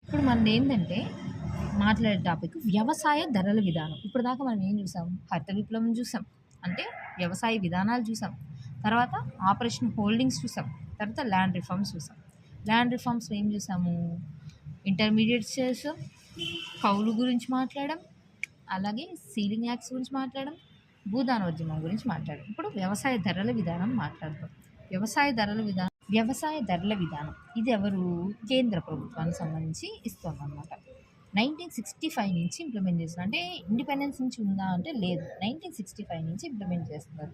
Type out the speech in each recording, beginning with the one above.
ఇప్పుడు మనది ఏంటంటే మాట్లాడే టాపిక్ వ్యవసాయ ధరల విధానం. ఇప్పుడు దాకా మనం ఏం చూసాం? హరిత విప్లవం చూసాం. అంటే వ్యవసాయ విధానాలు చూసాం. తర్వాత ఆపరేషన్ హోల్డింగ్స్ చూసాం. తర్వాత ల్యాండ్ రిఫార్మ్స్ చూసాం. ల్యాండ్ రిఫార్మ్స్లో ఏం చూసాము? ఇంటర్మీడియట్స్ చేసాం, కౌలు గురించి మాట్లాడడం, అలాగే సీలింగ్ యాక్ట్స్ గురించి మాట్లాడడం, భూదానోద్యమం గురించి మాట్లాడడం. ఇప్పుడు వ్యవసాయ ధరల విధానం మాట్లాడదాం. వ్యవసాయ ధరల విధానం ఇది ఎవరు? కేంద్ర ప్రభుత్వానికి సంబంధించి ఇస్తుందన్నమాట. 1965 నుంచి ఇంప్లిమెంట్ చేస్తున్నారు. అంటే ఇండిపెండెన్స్ నుంచి ఉందా అంటే లేదు, 1965 నుంచి ఇంప్లిమెంట్ చేస్తున్నారు.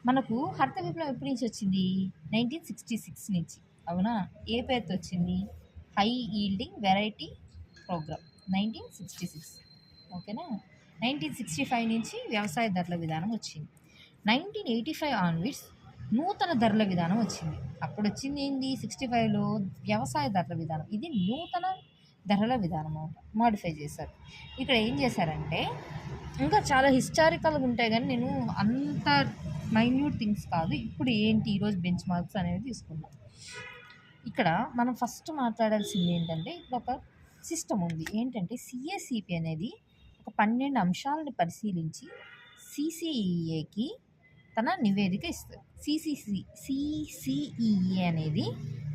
మనకు హరిత విప్లవం ఎప్పటి నుంచి వచ్చింది? 1966 నుంచి. అవునా? ఏ పేరుతో వచ్చింది? High yielding variety programme, 1966. ఓకేనా? 1965 నుంచి వ్యవసాయ ధరల విధానం వచ్చింది. 1985 ఆన్వర్డ్స్ నూతన ధరల విధానం వచ్చింది. అప్పుడు వచ్చింది ఏంది? 65లో వ్యవసాయ ధరల విధానం. ఇది నూతన ధరల విధానం మాడిఫై చేశారు. ఇక్కడ ఏం చేశారంటే ఇంకా చాలా హిస్టారికల్గా ఉంటాయి, కానీ నేను అంత మైన్యూట్ థింగ్స్ కాదు. ఇప్పుడు ఏంటి ఈరోజు బెంచ్ మార్క్స్ అనేది తీసుకున్నాం. ఇక్కడ మనం ఫస్ట్ మాట్లాడాల్సింది ఏంటంటే ఒక సిస్టమ్ ఉంది. ఏంటంటే సిఏసిపి అనేది ఒక 12 అంశాలను పరిశీలించి సిసిఈఏకి తన నివేదిక ఇస్తుంది. సిసిఈఏ అనేది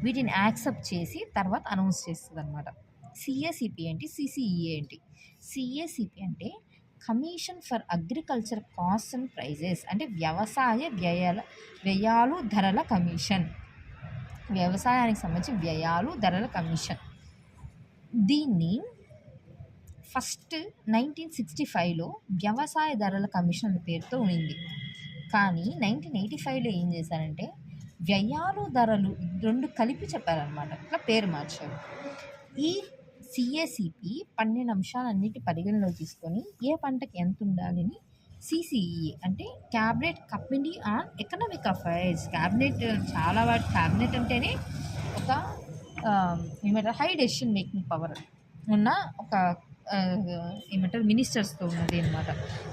వీటిని యాక్సెప్ట్ చేసి తర్వాత అనౌన్స్ చేస్తుంది అనమాట. సిఏసిపి ఏంటి, సిసిఈఏ ఏంటి? సిఏసిపి అంటే commission for agriculture cost and prices, అంటే వ్యవసాయ వ్యయాలు ధరల కమిషన్. వ్యవసాయానికి సంబంధించి వ్యయాలు ధరల కమిషన్. దీన్ని ఫస్ట్ 1965లో వ్యవసాయ ధరల కమిషన్ పేరుతో ఉండింది. కానీ 1985లో ఏం చేశారంటే వ్యయాలు ధరలు రెండు కలిపి చెప్పారనమాట. ఇట్లా పేరు మార్చారు. ఈ సిఏసిపి 12 అంశాలన్నిటి పరిగణలో తీసుకొని ఏ పంటకి ఎంత ఉండాలని సిసిఈఏ అంటే cabinet committee on economic affairs. Cabinet చాలా వాటి క్యాబినెట్ అంటేనే ఒక ఏమంటారు హై డెసిషన్ మేకింగ్ పవర్ ఉన్న ఒక ఏమంటారు మినిస్టర్స్తో ఉన్నది అనమాట.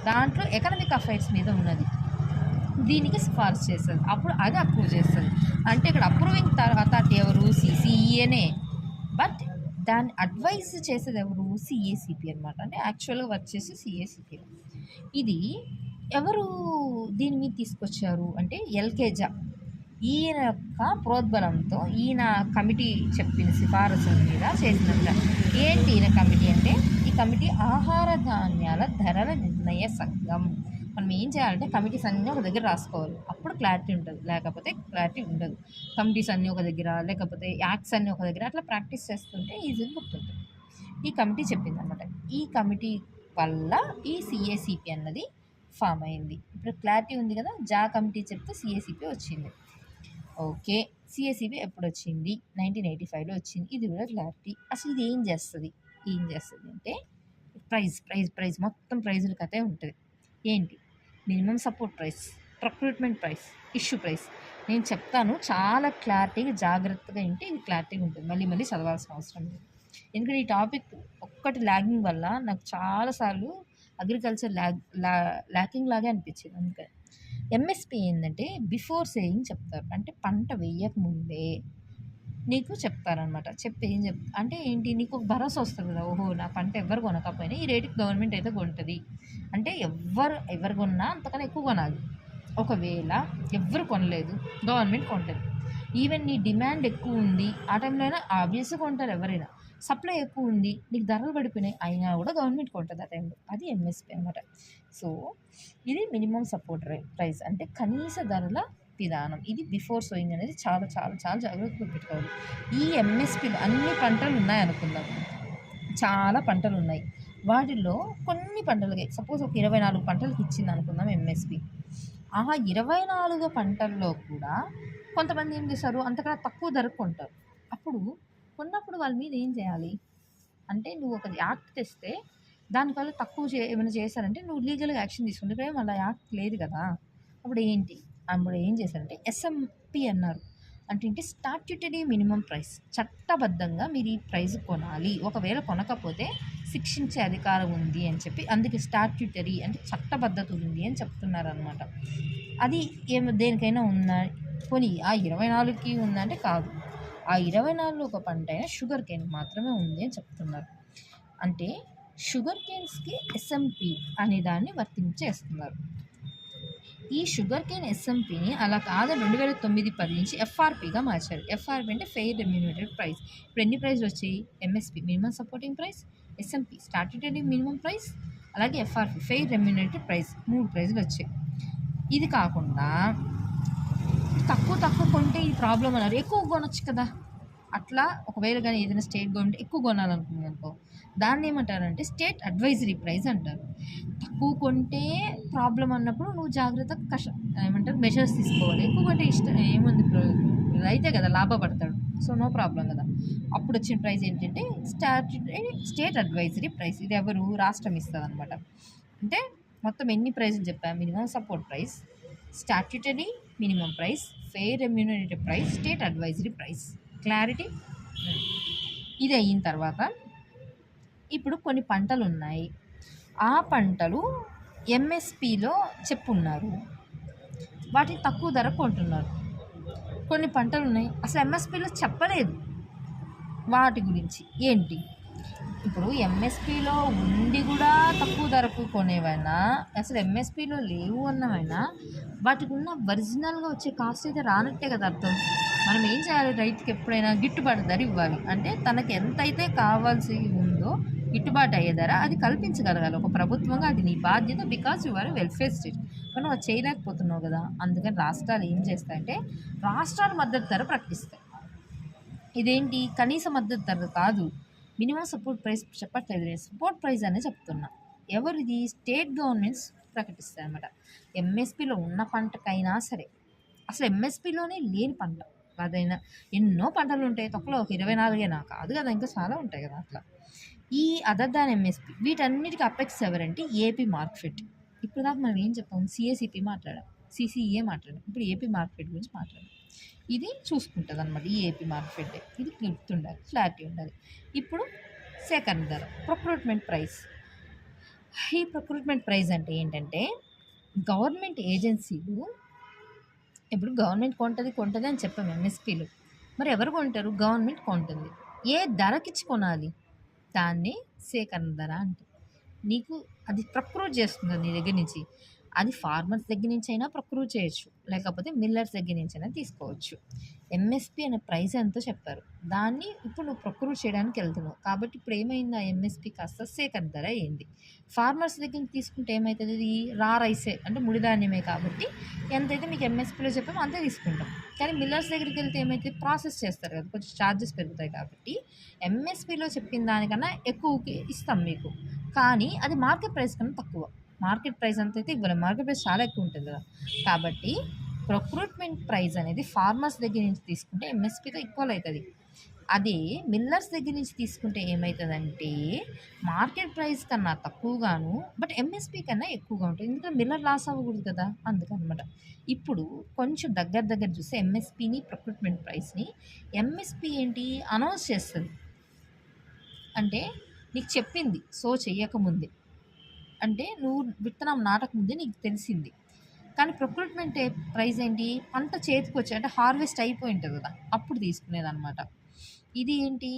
దాంట్లో ఎకనామిక్ అఫైర్స్ మీద ఉన్నది. దీనికి సిఫార్సు చేస్తుంది. అప్పుడు అది అప్రూవ్ చేస్తుంది. అంటే ఇక్కడ అప్రూవింగ్ అథారిటీ ఎవరు? సిసిఈఏనే. బట్ దాన్ని అడ్వైజ్ చేసేది ఎవరు? సిఏసిపి అనమాట. అంటే యాక్చువల్గా వర్క్ చేసి సిఏసిపి. ఇది ఎవరు దీని మీద తీసుకొచ్చారు అంటే ఎల్కేజా. ఈయన యొక్క ప్రోద్బలంతో ఈయన కమిటీ చెప్పిన సిఫారసుల మీద చేసినంత. ఏంటి ఈయన కమిటీ అంటే? ఈ కమిటీ ఆహార ధాన్యాల ధరల నిర్ణయ సంఘం. మనం ఏం చేయాలంటే కమిటీస్ అన్నీ ఒక దగ్గర రాసుకోవాలి. అప్పుడు క్లారిటీ ఉంటుంది, లేకపోతే క్లారిటీ ఉండదు. కమిటీస్ అన్నీ ఒక దగ్గర, లేకపోతే యాక్ట్స్ అన్నీ ఒక దగ్గర, అట్లా ప్రాక్టీస్ చేస్తుంటే ఈజీగా గుర్తుంటుంది. ఈ కమిటీ చెప్పింది అనమాట. ఈ కమిటీ వల్ల ఈ సిఏసిపి అన్నది ఫామ్ అయింది. ఇప్పుడు క్లారిటీ ఉంది కదా. జా కమిటీ చెప్తే సిఏసిపి వచ్చింది. ఓకే, సిఏసిపి ఎప్పుడు వచ్చింది? 1985లో వచ్చింది. ఇది కూడా క్లారిటీ. అసలు ఇది ఏం చేస్తుంది అంటే ప్రైజ్ మొత్తం ప్రైజుల కథే ఉంటుంది. ఏంటి? Minimum support price, procurement price, issue price. నేను చెప్తాను చాలా క్లారిటీగా, జాగ్రత్తగా వింటే ఇది క్లారిటీగా ఉంటుంది. మళ్ళీ చదవాల్సిన అవసరం లేదు. ఎందుకంటే ఈ టాపిక్ ఒక్కటి ల్యాగింగ్ వల్ల నాకు చాలాసార్లు అగ్రికల్చర్ ల్యాకింగ్ లాగే అనిపించింది. అందుకని ఎంఎస్పి ఏంటంటే బిఫోర్ సేయింగ్ చెప్తారు. అంటే పంట వేయకముందే నీకు చెప్తారనమాట. చెప్పి ఏం అంటే ఏంటి? నీకు ఒక భరోసా వస్తుంది కదా. ఓహో, నా పంట ఎవరు కొనకపోయినా ఈ రేటుకి గవర్నమెంట్ అయితే కొంటుంది. అంటే ఎవరు కొన్నా అంతకన్నా ఎక్కువ కొనాలి. ఒకవేళ ఎవరు కొనలేదు, గవర్నమెంట్ కొంటుంది. ఈవెన్ నీ డిమాండ్ ఎక్కువ ఉంది, ఆ టైంలో అయినా ఆబ్వియస్గా కొంటారు ఎవరైనా. సప్లై ఎక్కువ ఉంది, నీకు ధరలు పడిపోయినాయి, అయినా కూడా గవర్నమెంట్ కొంటుంది ఆ టైంలో. అది ఎంఎస్పి అనమాట. సో ఇది మినిమం సపోర్ట్ ప్రైస్, అంటే కనీస ధరల విధానం. ఇది బిఫోర్ సోయింగ్ అనేది చాలా చాలా చాలా జాగ్రత్తగా పెట్టుకోవాలి. ఈ ఎంఎస్పిలో అన్ని పంటలు ఉన్నాయనుకుందాం, చాలా పంటలు ఉన్నాయి. వాటిల్లో కొన్ని పంటలకి సపోజ్ ఒక 24 పంటలకి ఇచ్చింది అనుకుందాం ఎంఎస్పి. ఆ 24 పంటల్లో కూడా కొంతమంది ఏం చేస్తారు, అంతకన్నా తక్కువ ధరకు కొంటారు. అప్పుడు కొన్నప్పుడు వాళ్ళ మీద ఏం చేయాలి అంటే, నువ్వు ఒక యాక్ట్ తెస్తే దానివల్ల తక్కువ ఏమైనా చేశారంటే నువ్వు లీగల్గా యాక్షన్ తీసుకుంటే, ఇక్కడ మళ్ళీ యాక్ట్ లేదు కదా. అప్పుడు ఏం చేశారంటే ఎస్ఎంపి అన్నారు. అంటే స్టాట్యూటరీ మినిమం ప్రైస్. చట్టబద్ధంగా మీరు ఈ ప్రైస్ కొనాలి, ఒకవేళ కొనకపోతే శిక్షించే అధికారం ఉంది అని చెప్పి, అందుకే స్టాట్యూటరీ అంటే చట్టబద్ధత ఉంది అని చెప్తున్నారనమాట. అది దేనికైనా ఉందా? పోనీ ఆ 24కి ఉందంటే కాదు. ఆ 24లో ఒక పంట అయినా షుగర్ కేన్ మాత్రమే ఉంది అని చెప్తున్నారు. అంటే షుగర్ కేన్స్‌కి ఎస్ఎంపీ అనే దాన్ని వర్తించేస్తున్నారు. ఈ షుగర్ కేన్ ఎస్ఎంపీని అలా కాదని 2009-10 నుంచి ఎఫ్ఆర్‌పీగా మార్చారు. ఎఫ్ఆర్‌పీ అంటే ఫెయిర్ రెమ్యూనరేటెడ్ ప్రైస్. ఇప్పుడు ఎన్ని ప్రైస్‌లు వచ్చాయి? MSP minimum supporting price, SMP statutory minimum price, అలాగే ఎఫ్ఆర్‌పీ ఫెయిర్ రెమ్యూనరేటెడ్ ప్రైస్ 3 ప్రైస్‌లు వచ్చాయి. ఇది కాకుండా తక్కువ కొంటే ఈ ప్రాబ్లమ్ అన్నారు. ఎక్కువ కొనొచ్చు కదా! అట్లా ఒకవేళ కానీ ఏదైనా స్టేట్ గవర్నమెంట్ ఎక్కువ కొనాలనుకుంది అనుకో, దాన్ని ఏమంటారంటే స్టేట్ అడ్వైజరీ ప్రైస్ అంటారు. తక్కువ కొంటే ప్రాబ్లం అన్నప్పుడు నువ్వు జాగ్రత్తగా ఏమంటారు మెజర్స్ తీసుకోవాలి. ఎక్కువ కొంటే ఇష్టం ఏముంది, ఇప్పుడు రైతే కదా లాభపడతాడు. సో నో ప్రాబ్లం కదా. అప్పుడు వచ్చిన ప్రైస్ ఏంటంటే స్టేట్ అడ్వైజరీ ప్రైస్. ఇది ఎవరు? రాష్ట్రం ఇస్తుంది అనమాట. అంటే మొత్తం ఎన్ని ప్రైజులు చెప్పా? Minimum support price, statutory minimum price, fair remunerated price, state advisory price. Clarity? ఇది అయిన తర్వాత ఇప్పుడు కొన్ని పంటలు ఉన్నాయి. ఆ పంటలు ఎంఎస్పిలో చెప్పున్నారు, వాటిని తక్కువ ధర కొంటున్నారు. కొన్ని పంటలు ఉన్నాయి అసలు ఎంఎస్పిలో చెప్పలేదు వాటి గురించి. ఏంటి ఇప్పుడు ఎంఎస్పిలో ఉండి కూడా తక్కువ ధరకు కొనేవైనా, అసలు ఎంఎస్పిలో లేవు అన్నవైనా వాటికి ఉన్న ఒరిజినల్గా వచ్చే కాస్ట్ అయితే రానట్టే కదా అర్థం. మనం ఏం చేయాలి? రైతుకి ఎప్పుడైనా గిట్టుబాటు ధర ఇవ్వాలి. అంటే తనకి ఎంతైతే కావాల్సి ఉందో గిట్టుబాటు అయ్యే ధర అది కల్పించగలగాలి ఒక ప్రభుత్వంగా. అది నీ బాధ్యత. Because you are welfare state. కానీ అది చేయలేకపోతున్నావు కదా. అందుకని రాష్ట్రాలు ఏం చేస్తాయంటే రాష్ట్రాలు మద్దతు ధర ప్రకటిస్తాయి. ఇదేంటి? కనీస మద్దతు ధర కాదు, మినిమం సపోర్ట్ ప్రైస్ చెప్పట్లేదు, సపోర్ట్ ప్రైస్ అనే చెప్తున్నా. ఎవరిది? స్టేట్ గవర్నమెంట్స్ ప్రకటిస్తాయి అన్నమాట. ఎంఎస్పిలో ఉన్న పంటకైనా సరే, అసలు ఎంఎస్పిలోనే లేని పంట అదైనా, ఎన్నో పంటలు ఉంటాయి, తక్కువ ఒక 24 కాదు కదా, ఇంకా చాలా ఉంటాయి కదా. అట్లా ఈ అదర్ దాన్ ఎంఎస్పి వీటన్నిటికీ అపెక్స్ ఎవరంటే ఏపీ మార్కెట్. ఇప్పుడు దాకా మనం ఏం చెప్పాం? సిఏసిపి మాట్లాడాం, సిసిఈఏ మాట్లాడాం, ఇప్పుడు ఏపీ మార్కెట్ గురించి మాట్లాడాం. ఇది చూసుకుంటుంది అనమాట ఈ ఏపీ మార్కెట్. ఇది గుర్తుండాలి, క్లారిటీ ఉండాలి. ఇప్పుడు సేకరణ ధర, ప్రొక్రూట్మెంట్ ప్రైస్. ఈ ప్రొక్రూట్మెంట్ ప్రైస్ అంటే ఏంటంటే గవర్నమెంట్ ఏజెన్సీలు, ఇప్పుడు గవర్నమెంట్ కొంటుంది అని చెప్పాము ఎంఎస్పీలు. మరి ఎవరు కొంటారు? గవర్నమెంట్ కొంటుంది. ఏ ధరకిచ్చి కొనాలి? దాన్ని సేకరణ ధర అంటే. నీకు అది ప్రొక్యూర్ చేస్తుంది నీ దగ్గర నుంచి. అది ఫార్మర్స్ దగ్గర నుంచి అయినా ప్రొక్యూర్ చేయొచ్చు, లేకపోతే మిల్లర్స్ దగ్గర నుంచి అయినా తీసుకోవచ్చు. ఎంఎస్పి అనే ప్రైస్ ఎంతో చెప్పారు, దాన్ని ఇప్పుడు నువ్వు ప్రొక్యూర్ చేయడానికి వెళ్తున్నావు. కాబట్టి ఇప్పుడు ఏమైంది? ఆ ఎంఎస్పి కాస్త సేకరణ ధర అయింది. ఫార్మర్స్ దగ్గర నుంచి తీసుకుంటే ఏమవుతుంది? ఇది రా రైసే అంటే ముడిధాన్యమే, కాబట్టి ఎంతైతే మీకు ఎంఎస్పిలో చెప్పామో అంతే తీసుకుంటాం. కానీ మిల్లర్స్ దగ్గరికి వెళ్తే ఏమైతే ప్రాసెస్ చేస్తారు కదా, కొంచెం ఛార్జెస్ పెరుగుతాయి. కాబట్టి ఎంఎస్పిలో చెప్పిన దానికన్నా ఎక్కువకి ఇస్తాం మీకు, కానీ అది మార్కెట్ ప్రైస్ కన్నా తక్కువ. మార్కెట్ ప్రైస్ అంత అయితే ఇవ్వలేం, మార్కెట్ ప్రైస్ చాలా ఎక్కువ ఉంటుంది కదా. కాబట్టి ప్రొక్రూట్మెంట్ ప్రైస్ అనేది ఫార్మర్స్ దగ్గర నుంచి తీసుకుంటే ఎంఎస్పితో ఈక్వల్ అవుతుంది. అదే మిల్లర్స్ దగ్గర నుంచి తీసుకుంటే ఏమవుతుందంటే మార్కెట్ ప్రైస్ కన్నా తక్కువగాను, బట్ ఎంఎస్పి కన్నా ఎక్కువగా ఉంటుంది. ఎందుకంటే మిల్లర్ లాస్ అవ్వకూడదు కదా, అందుకనమాట. ఇప్పుడు కొంచెం దగ్గర చూస్తే ఎంఎస్పిని, ప్రొక్రూట్మెంట్ ప్రైస్ని, ఎంఎస్పి ఏంటి అనౌన్స్ చేస్తుంది అంటే నీకు చెప్పింది సో చెయ్యకముందే, అంటే నువ్వు విత్తనం నాటకముందే నీకు తెలిసింది. కానీ ప్రొక్రూట్మెంట్ ప్రైస్ ఏంటి? పంట చేతికి వచ్చి అంటే హార్వెస్ట్ అయిపోయి ఉంటుంది కదా, అప్పుడు తీసుకునేదన్నమాట. ఇది ఏంటి?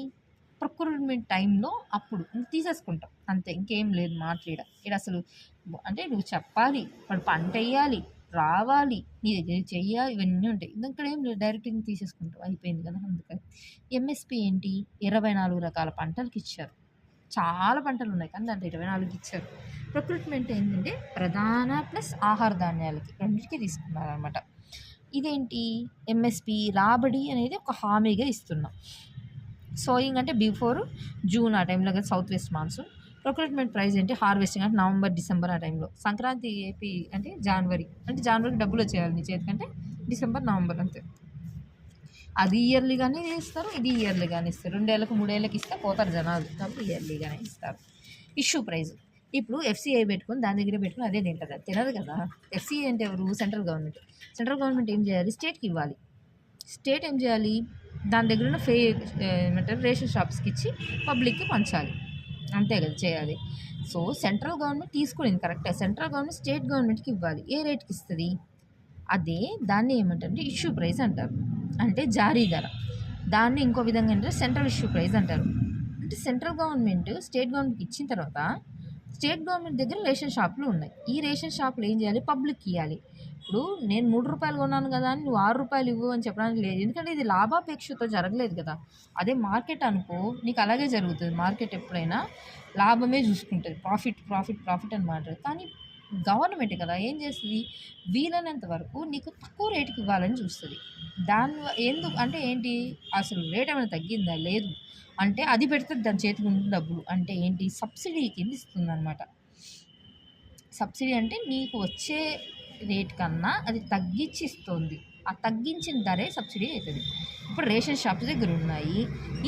ప్రొక్రూట్మెంట్ టైంలో అప్పుడు తీసేసుకుంటాం అంతే, ఇంకేం లేదు మాట్లాడ. ఇక్కడ అసలు అంటే నువ్వు చెప్పాలి, వాడు పంట వేయాలి, రావాలి, నీ దగ్గర చెయ్యాలి, ఇవన్నీ ఉంటాయి. ఇక్కడ ఏం లేదు, డైరెక్ట్గా తీసేసుకుంటాం, అయిపోయింది కదా. అందుకని ఎంఎస్పి ఏంటి? 24 రకాల పంటలకు ఇచ్చారు. చాలా పంటలు ఉన్నాయి కానీ దాంట్లో 24 ఇచ్చారు. ప్రొక్రూట్మెంట్ ఏంటంటే ప్రధాన ప్లస్ ఆహార ధాన్యాలకి రెండింటికి తీసుకున్నారనమాట. ఇదేంటి? ఎంఎస్పి రాబడి అనేది ఒక హామీగా ఇస్తున్నాం. సోయింగ్ అంటే బిఫోర్ జూన్ ఆ టైంలో కదా, south west monsoon. Procurement price ఏంటి? హార్వెస్టింగ్ అంటే నవంబర్ డిసెంబర్ ఆ టైంలో. సంక్రాంతి ఏపీ అంటే జనవరికి డబ్బులు వచ్చేయాలి నీ చేతికంటే డిసెంబర్ నవంబర్ అంతే. అది ఇయర్లీగానే ఇస్తారు, ఇది ఇయర్లీగానే ఇస్తారు. 2 ఏళ్ళకి 3 ఏళ్ళకి ఇస్తే పోతారు జనాలు, కాబట్టి ఇయర్లీగానే ఇస్తారు. ఇష్యూ ప్రైస్ ఇప్పుడు ఎఫ్సిఐ పెట్టుకొని దాని దగ్గర పెట్టుకుని అదే తింటుంది, అది తినదు కదా. ఎఫ్సిఐ అంటే ఎవరు? Central government. సెంట్రల్ గవర్నమెంట్ ఏం చేయాలి? స్టేట్కి ఇవ్వాలి. స్టేట్ ఏం చేయాలి? దాని దగ్గర ఉన్న ఏమంటారు రేషన్ షాప్స్కి ఇచ్చి పబ్లిక్కి పంచాలి, అంతే కదా చేయాలి. సో సెంట్రల్ గవర్నమెంట్ తీసుకునేది కరెక్టే, సెంట్రల్ గవర్నమెంట్ స్టేట్ గవర్నమెంట్కి ఇవ్వాలి. ఏ రేట్కి ఇస్తుంది? అదే దాన్ని ఏమంటారంటే ఇష్యూ ప్రైస్ అంటారు, అంటే జారీ ధర. దాన్ని ఇంకో విధంగా అంటే సెంట్రల్ ఇష్యూ ప్రైస్ అంటారు. అంటే సెంట్రల్ గవర్నమెంట్ స్టేట్ గవర్నమెంట్కి ఇచ్చిన తర్వాత స్టేట్ గవర్నమెంట్ దగ్గర రేషన్ షాపులు ఉన్నాయి. ఈ రేషన్ షాపులు ఏం చేయాలి, పబ్లిక్కి ఇవ్వాలి. ఇప్పుడు నేను 3 రూపాయలు కొన్నాను కదా అని నువ్వు 6 రూపాయలు ఇవ్వు అని చెప్పడానికి లేదు. ఎందుకంటే ఇది లాభాపేక్షతో జరగలేదు కదా. అదే మార్కెట్ అనుకో, నీకు అలాగే జరుగుతుంది. మార్కెట్ ఎప్పుడైనా లాభమే చూసుకుంటుంది, ప్రాఫిట్ ప్రాఫిట్ ప్రాఫిట్ అని మాట్లాడు. కానీ గవర్నమెంట్ కదా ఏం చేస్తుంది, వీలైనంత వరకు నీకు తక్కువ రేటుకి ఇవ్వాలని చూస్తుంది. ఎందుకు అంటే ఏంటి, అసలు రేట్ ఏమైనా తగ్గిందా, లేదు. అంటే అది పెడితే దాని చేతికి ఉంటుంది డబ్బులు. అంటే ఏంటి, సబ్సిడీ కింద ఇస్తుంది అనమాట. సబ్సిడీ అంటే నీకు వచ్చే రేట్ కన్నా అది తగ్గించి ఇస్తుంది. ఆ తగ్గించిన ధరే సబ్సిడీ అవుతుంది. ఇప్పుడు రేషన్ షాప్స్ దగ్గర ఉన్నాయి.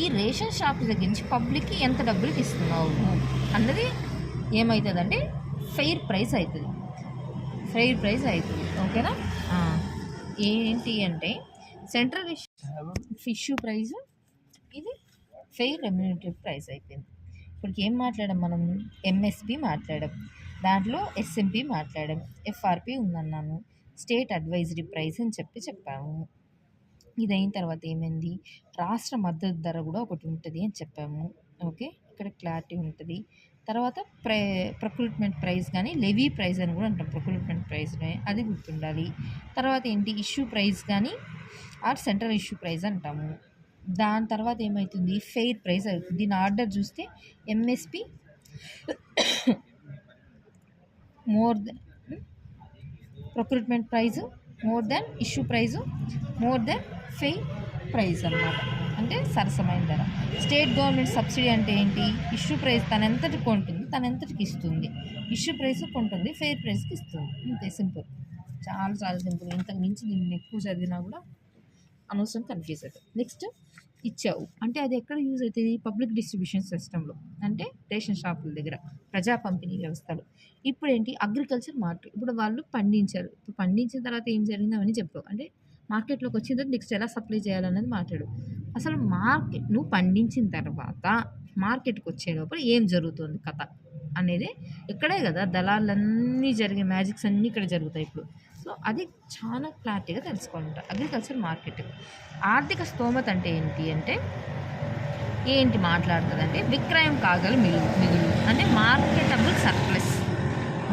ఈ రేషన్ షాప్స్ దగ్గర నుంచి పబ్లిక్కి ఎంత డబ్బులకి ఇస్తున్నావు అన్నది ఏమవుతుందంటే ఫెయిర్ ప్రైస్ అవుతుంది. ఫెయిర్ ప్రైస్ అవుతుంది. ఓకేనా. ఏంటి అంటే సెంట్రల్ ఇష్యూ ప్రైస్, ఇది ఫెయిర్ రెమ్యూనరేటివ్ ప్రైస్ అయిపోయింది. ఇప్పటికి ఏం మాట్లాడాం మనం, ఎంఎస్పి మాట్లాడాం, దాంట్లో ఎస్ఎంపి మాట్లాడాం, ఎఫ్ఆర్పి ఉందన్నాను, స్టేట్ అడ్వైజరీ ప్రైస్ అని చెప్పాము. ఇది అయిన తర్వాత ఏమైంది, రాష్ట్ర మద్దతు ధర కూడా ఒకటి ఉంటుంది అని చెప్పాము. ఓకే, ఇక్కడ క్లారిటీ ఉంటుంది. తర్వాత ప్రొక్యూర్మెంట్ ప్రైస్ కానీ లెవీ ప్రైస్ అని కూడా అంటాం. ప్రొక్యూర్మెంట్ ప్రైస్ అది గుర్తుండాలి. తర్వాత ఏంటి, ఇష్యూ ప్రైస్ కానీ ఆర్ సెంట్రల్ ఇష్యూ ప్రైస్ అంటాము. దాని తర్వాత ఏమవుతుంది, ఫెయిర్ ప్రైస్ అవుతుంది. దీని ఆర్డర్ చూస్తే MSP more than procurement price, more than issue price, more than fair price అన్నమాట. అంటే సరసమైన ధర. స్టేట్ గవర్నమెంట్ సబ్సిడీ అంటే ఏంటి, ఇష్యూ ప్రైస్ తనంతటికి కొంటుంది, తనంతటికి ఇస్తుంది. ఇష్యూ ప్రైస్ కొంటుంది, ఫెయిర్ ప్రైస్కి ఇస్తుంది. ఇంతే, సింపుల్, చాలా చాలా సింపుల్. ఇంతకు మించి దీన్ని ఎక్కువ చదివినా కూడా అనవసరం కన్ఫ్యూజ్ అవుతుంది. నెక్స్ట్, ఇచ్చావు అంటే అది ఎక్కడ యూజ్ అవుతుంది, పబ్లిక్ డిస్ట్రిబ్యూషన్ సిస్టంలో, అంటే రేషన్ షాపుల దగ్గర, ప్రజా పంపిణీ వ్యవస్థలు. ఇప్పుడు ఏంటి, అగ్రికల్చర్ మార్కెట్. ఇప్పుడు వాళ్ళు పండించారు, ఇప్పుడు పండించిన తర్వాత ఏం జరిగింది అవన్నీ చెప్పావు. అంటే మార్కెట్లోకి వచ్చిన తర్వాత నెక్స్ట్ ఎలా సప్లై చేయాలన్నది మాట్లాడు. అసలు మార్కెట్ నువ్వు పండించిన తర్వాత మార్కెట్కి వచ్చే లోపల ఏం జరుగుతుంది కథ అనేది ఇక్కడే కదా, దళాలన్నీ జరిగే మ్యాజిక్స్ అన్నీ ఇక్కడ జరుగుతాయి ఇప్పుడు. సో అది చాలా క్లారిటీగా తెలుసుకోవాలంట. Agriculture market. ఆర్థిక స్తోమత అంటే ఏంటి అంటే ఏంటి మాట్లాడుతుంది అంటే విక్రయం కాగల మిగులు అంటే మార్కెటబుల్ సర్ప్లస్.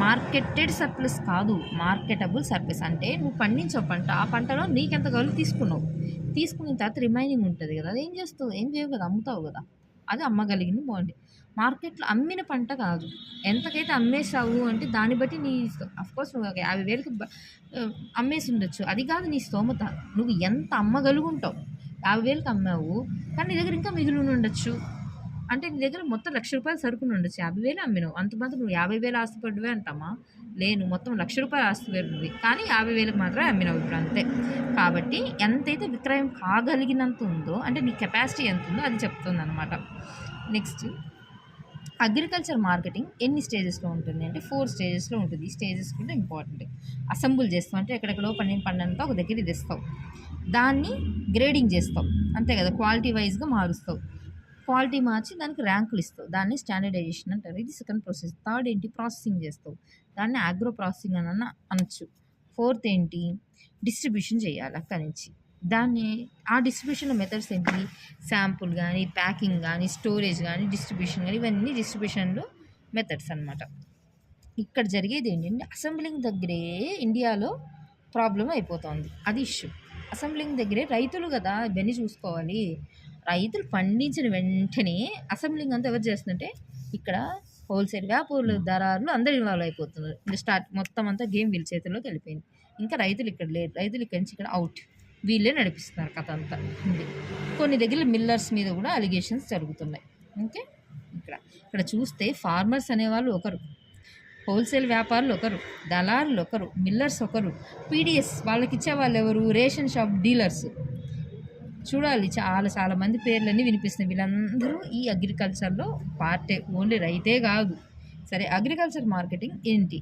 మార్కెటెడ్ సర్ప్లస్ కాదు, మార్కెటబుల్ సర్ప్లస్. అంటే నువ్వు పండించావు పంట, ఆ పంటలో నీకెంత కావాలో తీసుకున్న తర్వాత రిమైనింగ్ ఉంటుంది కదా, అది ఏం చేస్తావు, ఏం చేయవు కదా, అమ్ముతావు కదా, అది అమ్మగలిగింది బాగుంది. మార్కెట్లో అమ్మిన పంట కాదు, ఎంతకైతే అమ్మేసావు అంటే దాన్ని బట్టి నీ అఫ్కోర్స్ నువ్వు 50,000కి అమ్మేసి ఉండొచ్చు, అది కాదు నీ స్తోమత. నువ్వు ఎంత అమ్మగలుగుంటావు, 50,000కి అమ్మావు కానీ నీ దగ్గర ఇంకా మిగిలి ఉండొచ్చు. అంటే నీ దగ్గర మొత్తం 1,00,000 రూపాయలు సరుకుని ఉండొచ్చు, 50,000 అమ్మినావు, అంత మాత్రం నువ్వు 50,000 ఆస్తిపడివే అంటామా, లేను మొత్తం 1,00,000 రూపాయలు ఆస్తి పెరుగుతుంది కానీ 50,000కి మాత్రమే అమ్మినావు ఇప్పుడు, అంతే. కాబట్టి ఎంతైతే విక్రయం కాగలిగినంత ఉందో అంటే నీ కెపాసిటీ ఎంత ఉందో అది చెప్తుంది అనమాట. నెక్స్ట్, అగ్రికల్చర్ మార్కెటింగ్ ఎన్ని స్టేజెస్లో ఉంటుంది అంటే 4 స్టేజెస్లో ఉంటుంది. ఈ స్టేజెస్ కూడా ఇంపార్టెంట్. అసెంబుల్ చేస్తావు అంటే ఎక్కడెక్కడో పండంతా ఒక దగ్గర తెస్తావు, దాన్ని గ్రేడింగ్ చేస్తావు, అంతే కదా, క్వాలిటీ వైజ్గా మారుస్తావు, క్వాలిటీ మార్చి దానికి ర్యాంకులు ఇస్తావు, దాన్ని స్టాండర్డైజేషన్ అంటారు. ఇది సెకండ్ ప్రాసెస్. థర్డ్ ఏంటి, ప్రాసెసింగ్ చేస్తావు, దాన్ని ఆగ్రో ప్రాసెసింగ్ అని అనొచ్చు. ఫోర్త్ ఏంటి, డిస్ట్రిబ్యూషన్ చేయాలి అక్కడి నుంచి. దాన్ని ఆ డిస్ట్రిబ్యూషన్ మెథడ్స్ ఏంటి, శాంపుల్ కానీ, ప్యాకింగ్ కానీ, స్టోరేజ్ కానీ, డిస్ట్రిబ్యూషన్ కానీ, ఇవన్నీ డిస్ట్రిబ్యూషన్లో మెథడ్స్ అనమాట. ఇక్కడ జరిగేది ఏంటంటే అసెంబ్లింగ్ దగ్గరే ఇండియాలో ప్రాబ్లం అయిపోతుంది, అది ఇష్యూ. అసెంబ్లింగ్ దగ్గరే రైతులు కదా ఇవన్నీ చూసుకోవాలి. రైతులు పండించిన వెంటనే అసెంబ్లింగ్ అంతా ఎవరు చేస్తుందంటే ఇక్కడ హోల్సేల్ వ్యాపారులు, దళారులు అందరూ ఇన్వాల్వ్ అయిపోతున్నారు. ఇంకా మొత్తం అంతా గేమ్ వీళ్ళ చేతుల్లోకి వెళ్ళిపోయింది. ఇంకా రైతులు ఇక్కడ లేరు, రైతులు ఇక్కడి నుంచి ఇక్కడ అవుట్, వీళ్ళే నడిపిస్తున్నారు కథ అంతా ఉంది. కొన్ని దగ్గర మిల్లర్స్ మీద కూడా అలిగేషన్స్ జరుగుతున్నాయి. ఓకే, ఇక్కడ చూస్తే ఫార్మర్స్ అనేవాళ్ళు ఒకరు, హోల్సేల్ వ్యాపారులు ఒకరు, దళారులు ఒకరు, మిల్లర్స్ ఒకరు, పీడిఎస్ వాళ్ళకి ఇచ్చే వాళ్ళు ఎవరు, రేషన్ షాప్ డీలర్స్. చూడాలి, చాలా మంది పేర్లన్నీ వినిపిస్తున్నాయి. వీళ్ళందరూ ఈ అగ్రికల్చర్లో పార్టే, ఓన్లీ రైతే కాదు. సరే, అగ్రికల్చర్ మార్కెటింగ్ ఏంటి,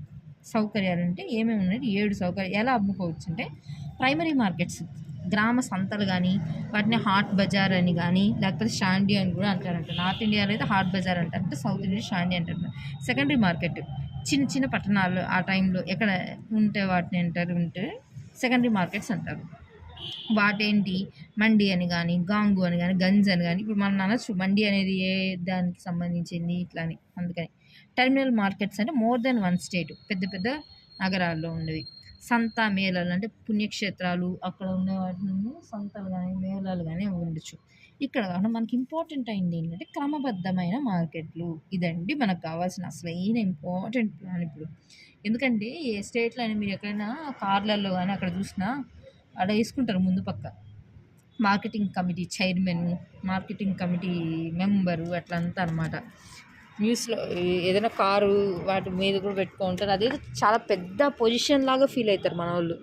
సౌకర్యాలు అంటే ఏమేమి ఉన్నాయి, 7 సౌకర్యాలు. ఎలా అమ్ముకోవచ్చు అంటే ప్రైమరీ మార్కెట్స్, గ్రామ సంతలు కానీ, వాటిని హాట్ బజార్ అని కానీ, లేకపోతే షాండీ అని కూడా అంటారంట. నార్త్ ఇండియాలో అయితే హాట్ బజార్ అంటారు, అంటే సౌత్ ఇండియా షాండీ అంటారు. సెకండరీ మార్కెట్, చిన్న పట్టణాలు ఆ టైంలో ఎక్కడ ఉంటే వాటిని ఉంటే సెకండరీ మార్కెట్స్ అంటారు. వాటేంటి మండి అని కానీ, గాంగు అని కానీ, గంజ్ అని కానీ, ఇప్పుడు మనం అనొచ్చు మండి అనేది ఏ దానికి సంబంధించింది ఇట్లా అని. అందుకని టెర్మినల్ మార్కెట్స్ అంటే మోర్ దెన్ వన్ స్టేట్, పెద్ద పెద్ద నగరాల్లో ఉండేవి. సంత మేళాలు అంటే పుణ్యక్షేత్రాలు అక్కడ ఉన్న వాటిని సంతలు కానీ మేళాలు కానీ ఉండొచ్చు. ఇక్కడ కాకుండా మనకి ఇంపార్టెంట్ అయింది ఏంటంటే క్రమబద్ధమైన మార్కెట్లు. ఇదండి మనకు కావాల్సిన అసలైన ఇంపార్టెంట్ ప్లాన్ ఇప్పుడు. ఎందుకంటే ఏ స్టేట్లో అయినా మీరు ఎక్కడైనా కార్లలో కానీ అక్కడ చూసినా ఆడ వేసుకుంటారు ముందు పక్క marketing committee chairman, marketing committee member అట్లా అంతా అనమాట. న్యూస్లో ఏదైనా కారు వాటి మీద కూడా పెట్టుకుంటారు. అదేదో చాలా పెద్ద పొజిషన్ లాగా ఫీల్ అవుతారు మన వాళ్ళు.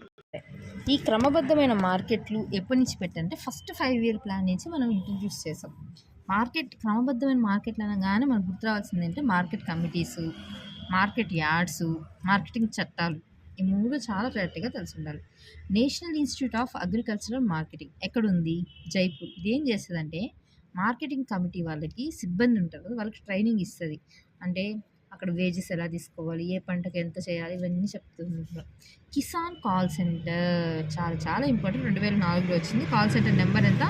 ఈ క్రమబద్ధమైన మార్కెట్లు ఎప్పటి నుంచి పెట్టంటే ఫస్ట్ 5 year ప్లాన్ నుంచి మనం ఇంట్రడ్యూస్ చేసాం. క్రమబద్ధమైన మార్కెట్లు అనగానే మనకు గుర్తు రావాల్సింది అంటే market committees, market yards, marketing చట్టాలు. ఈ 3 చాలా క్లారిటీగా తెలిసి ఉండాలి. National institute of agricultural marketing ఎక్కడుంది? జైపూర్. ఇదేం చేస్తుందంటే మార్కెటింగ్ కమిటీ వాళ్ళకి సిబ్బంది ఉంటారు, వాళ్ళకి ట్రైనింగ్ ఇస్తుంది. అంటే అక్కడ వేజెస్ ఎలా తీసుకోవాలి, ఏ పంటకి ఎంత చేయాలి, ఇవన్నీ చెప్తుంది. కిసాన్ కాల్ సెంటర్ చాలా చాలా ఇంపార్టెంట్. 2004లో వచ్చింది. కాల్ సెంటర్ నెంబర్ ఎంత?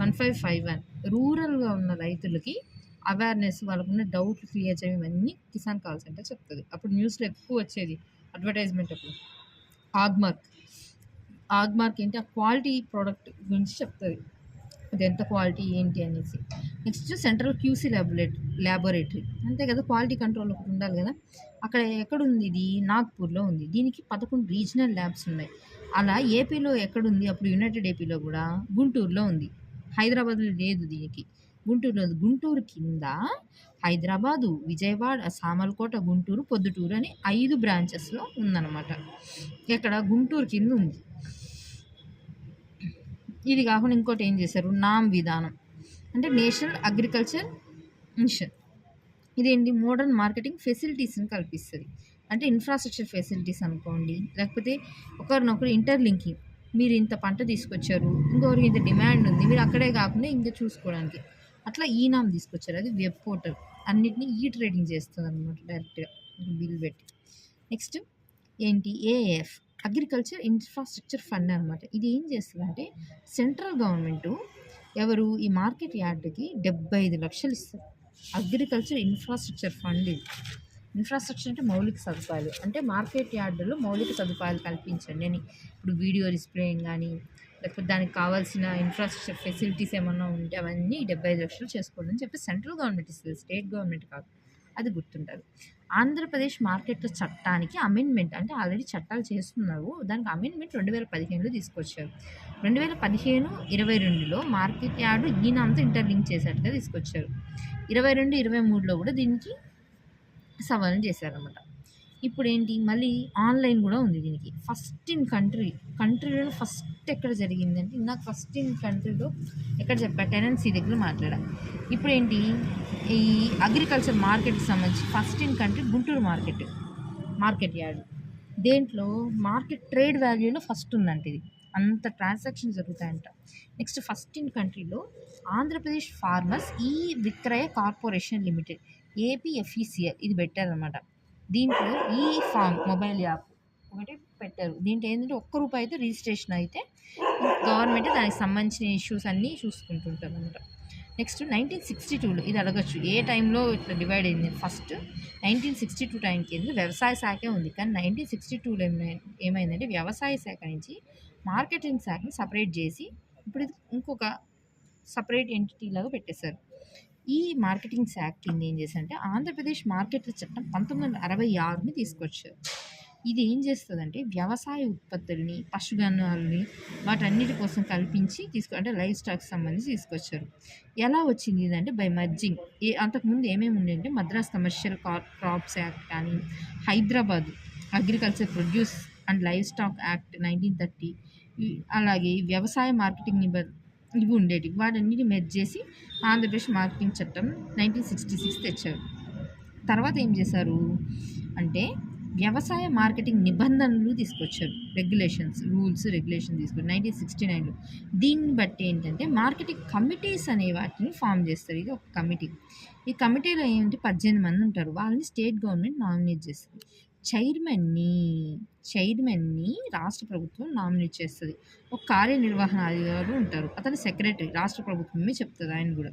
1551. రూరల్గా ఉన్న రైతులకి అవేర్నెస్, వాళ్ళకున్న డౌట్లు క్లియర్ చేయడం ఇవన్నీ కిసాన్ కాల్ సెంటర్ చెప్తుంది. అప్పుడు న్యూస్లో ఎక్కువ వచ్చేది అడ్వర్టైజ్మెంట్. అప్పుడు ఆగ్మార్క్ ఏంటి? ఆ క్వాలిటీ ప్రోడక్ట్ గురించి చెప్తుంది, అది ఎంత క్వాలిటీ ఏంటి అనేసి. నెక్స్ట్ సెంట్రల్ క్యూసీ ల్యాబొరేటరీ అంతే కదా, క్వాలిటీ కంట్రోల్ ఒకటి ఉండాలి కదా. అక్కడ ఎక్కడుంది? ఇది నాగ్పూర్లో ఉంది. దీనికి 11 రీజనల్ ల్యాబ్స్ ఉన్నాయి. అలా ఏపీలో ఎక్కడుంది? అప్పుడు యునైటెడ్ ఏపీలో కూడా గుంటూరులో ఉంది. హైదరాబాద్లో లేదు. దీనికి గుంటూరులో ఉంది. గుంటూరు కింద హైదరాబాదు, విజయవాడ, సామర్లకోట, గుంటూరు, పొద్దుటూరు అని 5 బ్రాంచెస్లో ఉందన్నమాట. ఇక్కడ గుంటూరు కింద ఉంది. ఇది కాకుండా ఇంకోటి ఏం చేశారు? నామ్ విధానం అంటే నేషనల్ అగ్రికల్చర్ మిషన్. ఇదేంటి? మోడర్న్ మార్కెటింగ్ ఫెసిలిటీస్ని కల్పిస్తుంది. అంటే ఇన్ఫ్రాస్ట్రక్చర్ ఫెసిలిటీస్ అనుకోండి, లేకపోతే ఒకరినొకరు ఇంటర్లింకింగ్. మీరు ఇంత పంట తీసుకొచ్చారు, ఇంకొకరికి ఇంత డిమాండ్ ఉంది, మీరు అక్కడే కాకుండా ఇంకా చూసుకోవడానికి అట్లా ఈ నామ్ తీసుకొచ్చారు. అది వెబ్ పోర్టల్, అన్నిటినీ ఈ ట్రేడింగ్ చేస్తుంది అనమాట డైరెక్ట్గా బిల్ పెట్టి. నెక్స్ట్ ఏంటి? ఏఎఫ్ అగ్రికల్చర్ ఇన్ఫ్రాస్ట్రక్చర్ ఫండ్ అనమాట. ఇది ఏం చేస్తుందంటే సెంట్రల్ గవర్నమెంటు ఈ మార్కెట్ యార్డ్కి 75 లక్షలు ఇస్తారు. అగ్రికల్చర్ ఇన్ఫ్రాస్ట్రక్చర్ ఫండ్ ఇది. ఇన్ఫ్రాస్ట్రక్చర్ అంటే మౌలిక సదుపాయాలు, అంటే మార్కెట్ యార్డులో మౌలిక సదుపాయాలు కల్పించండి అని. ఇప్పుడు వీడియో డిస్ప్లేయింగ్ కానీ, లేకపోతే దానికి కావాల్సిన ఇన్ఫ్రాస్ట్రక్చర్ ఫెసిలిటీస్ ఏమన్నా ఉంటే అవన్నీ 75 లక్షలు చేసుకోండి అని చెప్పి సెంట్రల్ గవర్నమెంట్ ఇస్తుంది, స్టేట్ గవర్నమెంట్ కాదు. అది గుర్తుంటుంది. ఆంధ్రప్రదేశ్ మార్కెట్ల చట్టానికి అమెండ్మెంట్, అంటే ఆల్రెడీ చట్టాలు చేస్తున్నారు, దానికి అమెండ్మెంట్ 2015లో తీసుకొచ్చారు. 2015-22లో మార్కెట్ యార్డు ఈ నామ్తో ఇంటర్లింక్ చేసేట్టుగా తీసుకొచ్చారు. 22-23లో కూడా దీనికి సవరణ చేశారన్నమాట. ఇప్పుడు ఏంటి? మళ్ళీ ఆన్లైన్ కూడా ఉంది దీనికి. ఫస్ట్ ఇన్ కంట్రీలో ఫస్ట్ ఎక్కడ జరిగిందంటే, నాకు ఫస్ట్ ఇన్ కంట్రీలో ఎక్కడ చెప్పా? టెనెన్సీ దగ్గర మాట్లాడా. ఇప్పుడు ఏంటి? ఈ అగ్రికల్చర్ మార్కెట్కి సంబంధించి first in country Guntur market yard. దేంట్లో? మార్కెట్ ట్రేడ్ వాల్యూలో ఫస్ట్ ఉందంట. ఇది అంత ట్రాన్సాక్షన్ జరుగుతాయంట. నెక్స్ట్ ఫస్ట్ ఇన్ కంట్రీలో ఆంధ్రప్రదేశ్ ఫార్మర్స్ ఈ విక్రయ కార్పొరేషన్ లిమిటెడ్, ఏపీఎఫ్ఈసిఎల్, ఇది పెట్టారనమాట. దీంట్లో ఈ ఫామ్ మొబైల్ యాప్ ఒకటి పెట్టారు. దీంట్లో ఏంటంటే ₹1 అయితే రిజిస్ట్రేషన్ అయితే గవర్నమెంట్ దానికి సంబంధించిన ఇష్యూస్ అన్నీ చూసుకుంటుంటారు అనమాట. నెక్స్ట్ 1962లో, ఇది అడగచ్చు ఏ టైంలో ఇట్లా డివైడ్ అయింది. ఫస్ట్ 1962 టైంకి ఏంది వ్యవసాయ శాఖే ఉంది, కానీ 1962లో ఏమైందంటే వ్యవసాయ శాఖ నుంచి మార్కెటింగ్ శాఖని సపరేట్ చేసి ఇప్పుడు ఇది ఇంకొక సపరేట్ ఎంటిటీ లాగా పెట్టేశారు. ఈ మార్కెటింగ్ శాఖ కింద ఏం చేశారంటే ఆంధ్రప్రదేశ్ మార్కెట్ల చట్టం 1966ని తీసుకొచ్చారు. ఇది ఏం చేస్తుందంటే వ్యవసాయ ఉత్పత్తుల్ని, పశుగణాలని వాటన్నిటి కోసం కల్పించి అంటే లైవ్ స్టాక్స్ సంబంధించి తీసుకొచ్చారు. ఎలా వచ్చింది ఇదంటే బై మర్జింగ్. అంతకుముందు ఏమేమి ఉండేదంటే మద్రాస్ కమర్షియల్ క్రాప్స్ యాక్ట్ కానీ, Hyderabad agriculture produce and live stock act 1930, అలాగే వ్యవసాయ మార్కెటింగ్ ఇవి ఉండేవి. వాటన్నిటి మెర్జ్ చేసి ఆంధ్రప్రదేశ్ మార్కెటింగ్ చట్టం 1966 తెచ్చారు. తర్వాత ఏం చేశారు అంటే వ్యవసాయ మార్కెటింగ్ నిబంధనలు తీసుకొచ్చారు, రూల్స్ రెగ్యులేషన్ తీసుకొచ్చారు 1969లో. దీన్ని బట్టి ఏంటంటే మార్కెటింగ్ కమిటీస్ అనే వాటిని ఫామ్ చేస్తారు. ఇది ఒక కమిటీ. ఈ కమిటీలో ఏంటంటే 18 మంది ఉంటారు. వాళ్ళని స్టేట్ గవర్నమెంట్ నామినేట్ చేస్తుంది. చైర్మన్ని చైర్మన్ని రాష్ట్ర ప్రభుత్వం నామినేట్ చేస్తుంది. ఒక కార్యనిర్వహణాధికారులు ఉంటారు. అతను సెక్రటరీ, రాష్ట్ర ప్రభుత్వమే చెప్తుంది ఆయన కూడా.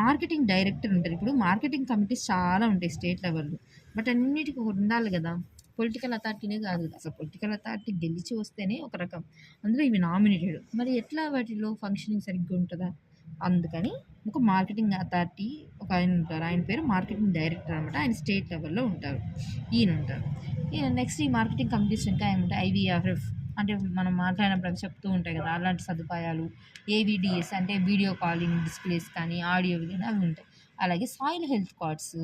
మార్కెటింగ్ డైరెక్టర్ ఉంటారు. ఇప్పుడు మార్కెటింగ్ కమిటీస్ చాలా ఉంటాయి స్టేట్ లెవెల్లో, బట్ అన్నిటికీ ఒకటి ఉండాలి కదా. పొలిటికల్ అథారిటీనే కాదు కదా, అసలు పొలిటికల్ అథారిటీ గెలిచి వస్తేనే ఒక రకం, అందులో ఇవి నామినేటెడ్, మరి ఎట్లా వాటిలో ఫంక్షనింగ్ సరిగ్గా ఉంటుందా? అందుకని ఒక మార్కెటింగ్ అథారిటీ ఒక ఆయన ఉంటారు, ఆయన పేరు మార్కెటింగ్ డైరెక్టర్ అనమాట. ఆయన స్టేట్ లెవెల్లో ఉంటారు, ఈయన ఉంటారు. నెక్స్ట్ ఈ మార్కెటింగ్ కమిటీస్ ఇంకా ఏముంటాయి, ఐవీఆర్ఎఫ్ అంటే మనం మాట్లాడినప్పుడు అవి చెప్తూ ఉంటాయి కదా, అలాంటి సదుపాయాలు. ఏవిడిఎస్ అంటే వీడియో కాలింగ్ డిస్ప్లేస్ కానీ ఆడియో కానీ అవి ఉంటాయి. అలాగే సాయిల్ హెల్త్ కార్డ్స్,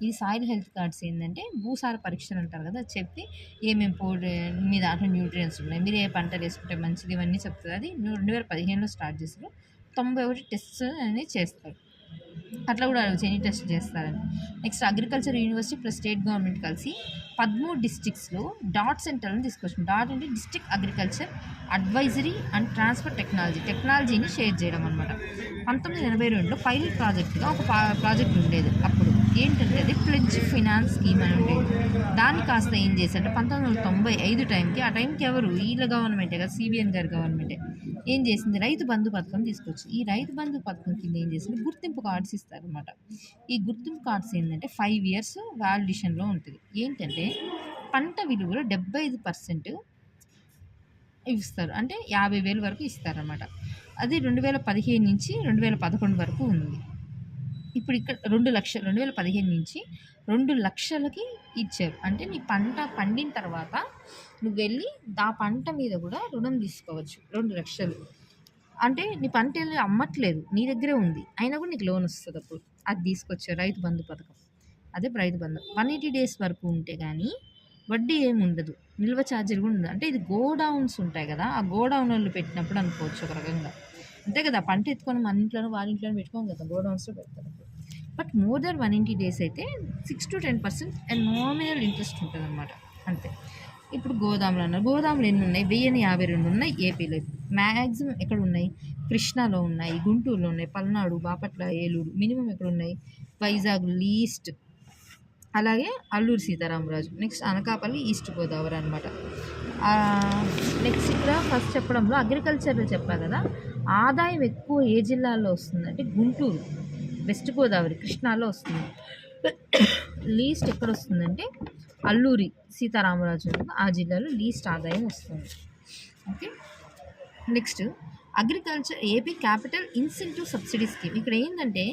ఈ సాయిల్ హెల్త్ కార్డ్స్ ఏంటంటే భూసార పరీక్షలు అంటారు కదా, అది చెప్పి ఏమేమి మీ దాంట్లో న్యూట్రియన్స్ ఉన్నాయి, మీరు ఏ పంటలు వేసుకుంటే మంచిది, ఇవన్నీ చెప్తుంది. అది 2015లో స్టార్ట్ చేస్తారు. 91 టెస్ట్ అనేది చేస్తారు. అట్లా కూడా అడగచ్చు ఎన్ని టెస్ట్ చేస్తారని. Next agriculture university plus state government కలిసి 13 డిస్ట్రిక్ట్స్లో డాట్ సెంటర్లను తీసుకొచ్చింది. డాట్ అంటే district agriculture advisory and transfer టెక్నాలజీని షేర్ చేయడం అనమాట. 1982లో పైలట్ ప్రాజెక్ట్గా ఒక ప్రాజెక్ట్ ఉండేది అప్పుడు. ఏంటంటే అది ప్లెడ్జ్ ఫైనాన్స్ స్కీమ్ అని ఉండేది. దాన్ని కాస్త ఏం చేశారంటే 1995 టైంకి, ఆ టైంకి ఎవరు, వీళ్ళ గవర్నమెంటే కదా, సిబిఎన్ గారి గవర్నమెంటే ఏం చేసింది, రైతు బంధు పథకం తీసుకొచ్చి, ఈ రైతు బంధు పథకం కింద ఏం చేసింది, గుర్తింపు కార్డ్స్ ఇస్తారనమాట. ఈ గుర్తింపు కార్డ్స్ ఏంటంటే 5 years వ్యాలిడేషన్లో ఉంటుంది. ఏంటంటే పంట విలువలో 75% ఇస్తారు, అంటే 50,000 వరకు ఇస్తారనమాట. అది 2015 నుంచి 2011 వరకు ఉంది. ఇప్పుడు ఇక్కడ 2 లక్షలు, 2015 నుంచి 2 లక్షలకి ఇచ్చారు. అంటే నీ పంట పండిన తర్వాత నువ్వు వెళ్ళి ఆ పంట మీద కూడా రుణం తీసుకోవచ్చు 2 లక్షలు. అంటే నీ పంట వెళ్ళి అమ్మట్లేదు, నీ దగ్గరే ఉంది, అయినా కూడా నీకు లోన్ వస్తుంది. అప్పుడు అది తీసుకొచ్చారు రైతు బంధు పథకం. అదే రైతు బంధు. 180 days వరకు ఉంటే కానీ వడ్డీ ఏమి ఉండదు, నిల్వ ఛార్జీలు కూడా ఉండదు. అంటే ఇది గోడౌన్స్ ఉంటాయి కదా, ఆ గోడౌన్ వాళ్ళు పెట్టినప్పుడు అనుకోవచ్చు ఒక రకంగా. అంతే కదా, పంట ఎత్తుకొని మన ఇంట్లోనూ వాళ్ళ ఇంట్లోనూ పెట్టుకోం కదా, గోడౌన్స్లో పెడతారు. బట్ మోర్ దెన్ 180 days అయితే 6 to 10% అండ్ నామినల్ ఇంట్రెస్ట్ ఉంటుంది అనమాట, అంతే. ఇప్పుడు గోదాములు అన్నారు, గోదాములు ఎన్ని ఉన్నాయి, 1052 ఉన్నాయి ఏపీలో. మ్యాక్సిమం ఎక్కడ ఉన్నాయి, కృష్ణాలో ఉన్నాయి, గుంటూరులో ఉన్నాయి, పల్నాడు, బాపట్ల, ఏలూరు. మినిమం ఎక్కడ ఉన్నాయి, వైజాగ్ లీస్ట్, అలాగే అల్లూరు సీతారామరాజు, నెక్స్ట్ అనకాపల్లి, ఈస్ట్ గోదావరి అనమాట. నెక్స్ట్ ఇక్కడ ఫస్ట్ చెప్పడంలో అగ్రికల్చర్లో చెప్పా కదా, ఆదాయం ఎక్కువ ఏ జిల్లాలో వస్తుందంటే గుంటూరు, వెస్ట్ గోదావరి, కృష్ణాలో వస్తుంది. లీస్ట్ ఎక్కడ వస్తుందంటే అల్లూరి సీతారామరాజు, ఆ జిల్లాలో లీస్ట్ ఆదాయం వస్తుంది. Okay. Next agriculture AP capital incentive subsidy scheme. ఇక్కడ ఏంటంటే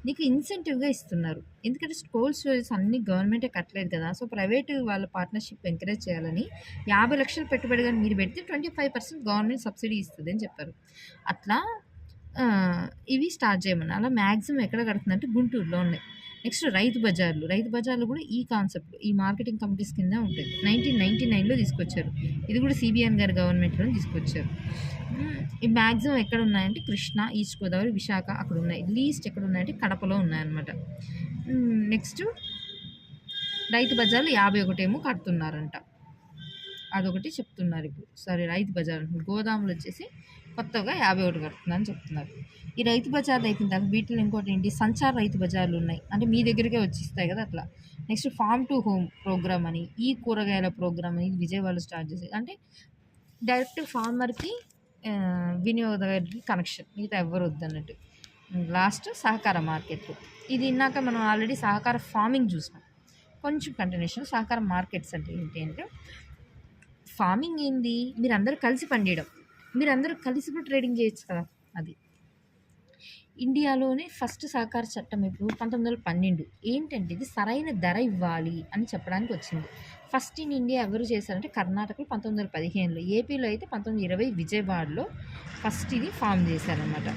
నీకు ఇన్సెంటివ్గా ఇస్తున్నారు, ఎందుకంటే కోల్డ్ స్టోరేజ్ అన్ని గవర్నమెంటే కట్టలేదు కదా, సో ప్రైవేటు వాళ్ళ పార్ట్నర్షిప్ ఎంకరేజ్ చేయాలని 50 లక్షలు పెట్టుబడి కానీ మీరు పెడితే 25% గవర్నమెంట్ సబ్సిడీ ఇస్తుంది అని చెప్పారు. అట్లా ఇవి స్టార్ట్ చేయమని. అలా మ్యాక్సిమం ఎక్కడ కడుతుందంటే గుంటూరులో ఉన్నాయి. నెక్స్ట్ రైతు బజార్లు కూడా ఈ కాన్సెప్ట్ ఈ మార్కెటింగ్ కమిటీస్ కింద ఉంటుంది. 1999లో తీసుకొచ్చారు. ఇది కూడా సిబిఎన్ గారి గవర్నమెంట్లో తీసుకొచ్చారు. ఈ మ్యాక్సిమం ఎక్కడ ఉన్నాయంటే కృష్ణా, ఈస్ట్ గోదావరి, విశాఖ అక్కడ ఉన్నాయి. లీస్ట్ ఎక్కడ ఉన్నాయంటే కడపలో ఉన్నాయన్నమాట. నెక్స్ట్ రైతు బజార్లు 51 కడుతున్నారంట, అదొకటి చెప్తున్నారు ఇప్పుడు. సరే, రైతు బజార్ గోదాములు వచ్చేసి కొత్తగా 51 కడుతుందని చెప్తున్నారు. ఈ రైతు బజార్లు అయిపోయిన తర్వాత వీటిలో ఇంకోటి ఏంటి, సంచార రైతు బజార్లు ఉన్నాయి, అంటే మీ దగ్గరికే వచ్చిస్తాయి కదా అట్లా. Next farm to home programme అని, ఈ కూరగాయల ప్రోగ్రామ్ అని విజయవాడలో స్టార్ట్ చేసేది. అంటే డైరెక్ట్ ఫార్మర్కి వినియోగదారుకి కనెక్షన్, మిగతా ఎవ్వరు వద్దన్నట్టు. లాస్ట్ సహకార మార్కెట్లు. ఇది ఇన్నాక మనం ఆల్రెడీ సహకార ఫార్మింగ్ చూసినాం, కొంచెం కంటిన్యూషన్. సహకార మార్కెట్స్ అంటే ఏంటి అంటే ఫార్మింగ్ ఏంది, మీరందరూ కలిసి పండియడం, మీరందరూ కలిసి కూడా ట్రేడింగ్ చేయొచ్చు కదా. అది ఇండియాలోనే ఫస్ట్ సహకార చట్టం ఇప్పుడు 1912. ఏంటంటే ఇది సరైన ధర ఇవ్వాలి అని చెప్పడానికి వచ్చింది. ఫస్ట్ ఇన్ ఇండియా ఎవరు చేశారంటే కర్ణాటకలో 1915లో, ఏపీలో అయితే 1920 విజయవాడలో ఫస్ట్ ఇది ఫామ్ చేశారనమాట.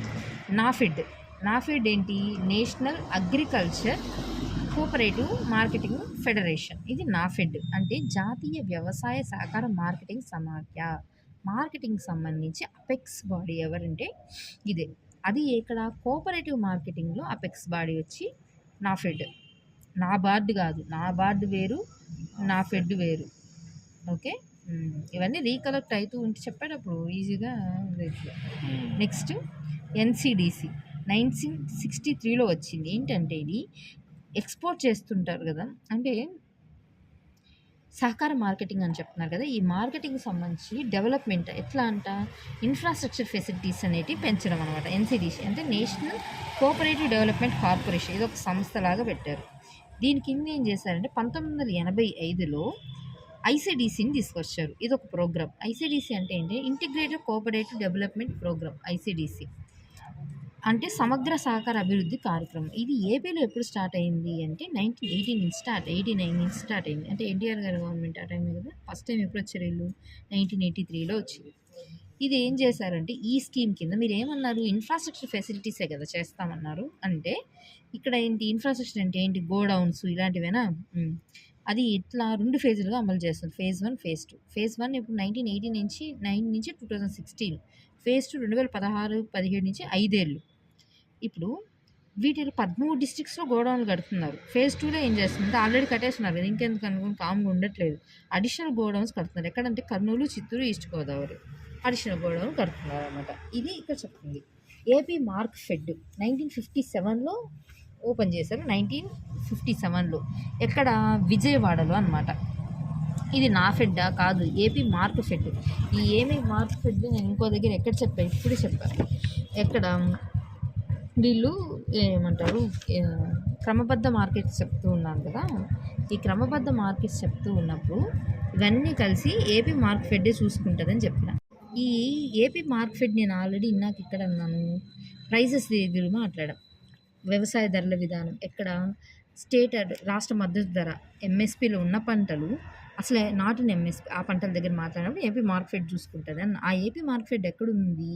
నాఫెడ్ ఏంటి, national agriculture cooperative marketing federation. ఇది నాఫెడ్ అంటే జాతీయ వ్యవసాయ సహకార మార్కెటింగ్ సమాఖ్య. మార్కెటింగ్ సంబంధించి అపెక్స్ బాడీ ఎవరంటే ఇదే. అది ఇక్కడ కోఆపరేటివ్ మార్కెటింగ్లో అపెక్స్ బాడీ వచ్చి నాఫెడ్. నాబార్డు కాదు, నాబార్డు వేరు, నాఫెడ్ వేరు. ఓకే, ఇవన్నీ రీకలెక్ట్ అవుతూ ఉంటే చెప్పేటప్పుడు ఈజీగా. నెక్స్ట్ ఎన్సిడిసి 1963లో వచ్చింది. ఏంటంటే ఇది ఎక్స్పోర్ట్ చేస్తుంటారు కదా, అంటే సహకార మార్కెటింగ్ అని చెప్తున్నారు కదా, ఈ మార్కెటింగ్కి సంబంధించి డెవలప్మెంట్ ఎట్లా అంట, ఇన్ఫ్రాస్ట్రక్చర్ ఫెసిలిటీస్ అనేటివి పెంచడం అనమాట. ఎన్సిడిసి అంటే నేషనల్ కోఆపరేటివ్ డెవలప్మెంట్ కార్పొరేషన్, ఇది ఒక సంస్థలాగా పెట్టారు. దీని కింద ఏం చేశారంటే 1985లో ఐసిడిసిని తీసుకొచ్చారు. ఇది ఒక ప్రోగ్రామ్. ఐసిడిసి అంటే ఏంటి, integrated cooperative development programme. ICDC అంటే సమగ్ర సహకార అభివృద్ధి కార్యక్రమం. ఇది ఏపీలో ఎప్పుడు స్టార్ట్ అయింది అంటే 1918 నుంచి 89 నుంచి స్టార్ట్ అయింది. అంటే ఎన్టీఆర్ గారి గవర్నమెంట్ ఆ టైం కదా. ఫస్ట్ టైం ఎప్పుడు వచ్చారు వీళ్ళు, 1983లో వచ్చింది. ఇది ఏం చేశారంటే ఈ స్కీమ్ కింద మీరు ఏమన్నారు, ఇన్ఫ్రాస్ట్రక్చర్ ఫెసిలిటీసే కదా చేస్తామన్నారు. అంటే ఇక్కడ ఏంటి ఇన్ఫ్రాస్ట్రక్చర్ అంటే ఏంటి, గోడౌన్స్ ఇలాంటివేనా. అది ఇట్లా 2 ఫేజులుగా అమలు చేస్తుంది. Phase 1, phase 2. ఫేజ్ 1 ఇప్పుడు 1980 నుంచి 9 నుంచి 2016. ఫేజ్ 2 2016-17 నుంచి 5 ఏళ్ళు. ఇప్పుడు వీటిలో 13 డిస్ట్రిక్ట్స్లో గోడౌన్లు కడుతున్నారు. ఫేజ్ 2లో ఏం చేస్తుందంటే ఆల్రెడీ కట్టేస్తున్నారు కదా, ఇంకెందుకు అనుకుని కామ్గా ఉండట్లేదు, అడిషనల్ గోడౌన్స్ కడుతున్నారు. ఎక్కడంటే Kurnool, Chittoor, east Godavari additional godown కడుతున్నారు అనమాట. ఇది ఇక్కడ చెప్తుంది. ఏపీ మార్క్ ఫెడ్ 1957లో ఓపెన్ చేశారు. 1957లో ఎక్కడ, విజయవాడలో అనమాట. ఇది నా ఫెడ్డా కాదు, ఏపీ మార్క్ ఫెడ్. ఈ ఏపీ మార్క్ ఫెడ్ నేను ఇంకో దగ్గర ఎక్కడ చెప్పాను, ఇప్పుడు చెప్పాను. ఎక్కడ వీళ్ళు ఏమంటారు, క్రమబద్ధ మార్కెట్స్ చెప్తూ ఉన్నాను కదా, ఈ క్రమబద్ధ మార్కెట్స్ చెప్తూ ఉన్నప్పుడు ఇవన్నీ కలిసి ఏపీ మార్క్ ఫెడ్డే చూసుకుంటుందని చెప్పిన. ఈ ఏపీ మార్క్ ఫెడ్ నేను ఆల్రెడీ ఇందాక ఇక్కడ అన్నాను, ప్రైజెస్ దగ్గర మాట్లాడాం. వ్యవసాయ ధరల విధానం ఎక్కడ, స్టేట్ రాష్ట్ర మద్దతు ధర ఎంఎస్పిలో ఉన్న పంటలు అసలు నాట్ ఇన్ ఎంఎస్పి ఆ పంటల దగ్గర మాట్లాడినప్పుడు ఏపీ మార్క్ ఫెడ్ చూసుకుంటుంది. అని ఆ ఏపీ మార్క్ ఫెడ్ ఎక్కడుంది,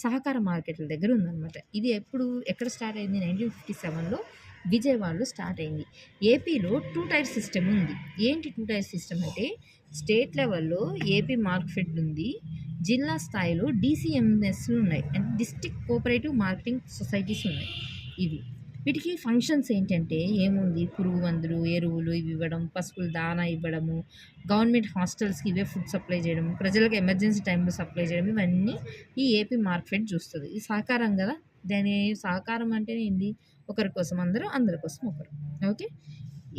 సహకార మార్కెట్ల దగ్గర ఉందన్నమాట. ఇది ఎక్కడ స్టార్ట్ అయింది, 1957లో విజయవాడలో స్టార్ట్ అయింది. ఏపీలో 2 టైర్ సిస్టమ్ ఉంది. ఏంటి 2 టైర్ సిస్టమ్ అంటే, స్టేట్ లెవెల్లో ఏపీ మార్క్ ఫెడ్ ఉంది, జిల్లా స్థాయిలో డిసిఎంఎస్లు ఉన్నాయి, అంటే డిస్ట్రిక్ట్ కోఆపరేటివ్ మార్కెటింగ్ సొసైటీస్ ఉన్నాయి. ఇవి వీటికి ఫంక్షన్స్ ఏంటంటే ఏముంది, పురుగు మందులు, ఎరువులు ఇవి ఇవ్వడం, పశువుల దానా ఇవ్వడము, గవర్నమెంట్ హాస్టల్స్కి ఇవే ఫుడ్ సప్లై చేయడం, ప్రజలకు ఎమర్జెన్సీ టైంలో సప్లై చేయడం, ఇవన్నీ ఈ ఏపీ మార్కెట్ చూస్తుంది. ఇది సహకారం కదా, దాని సహకారం అంటే ఏంది, ఒకరి కోసం అందరూ, అందరి కోసం ఒకరు. ఓకే,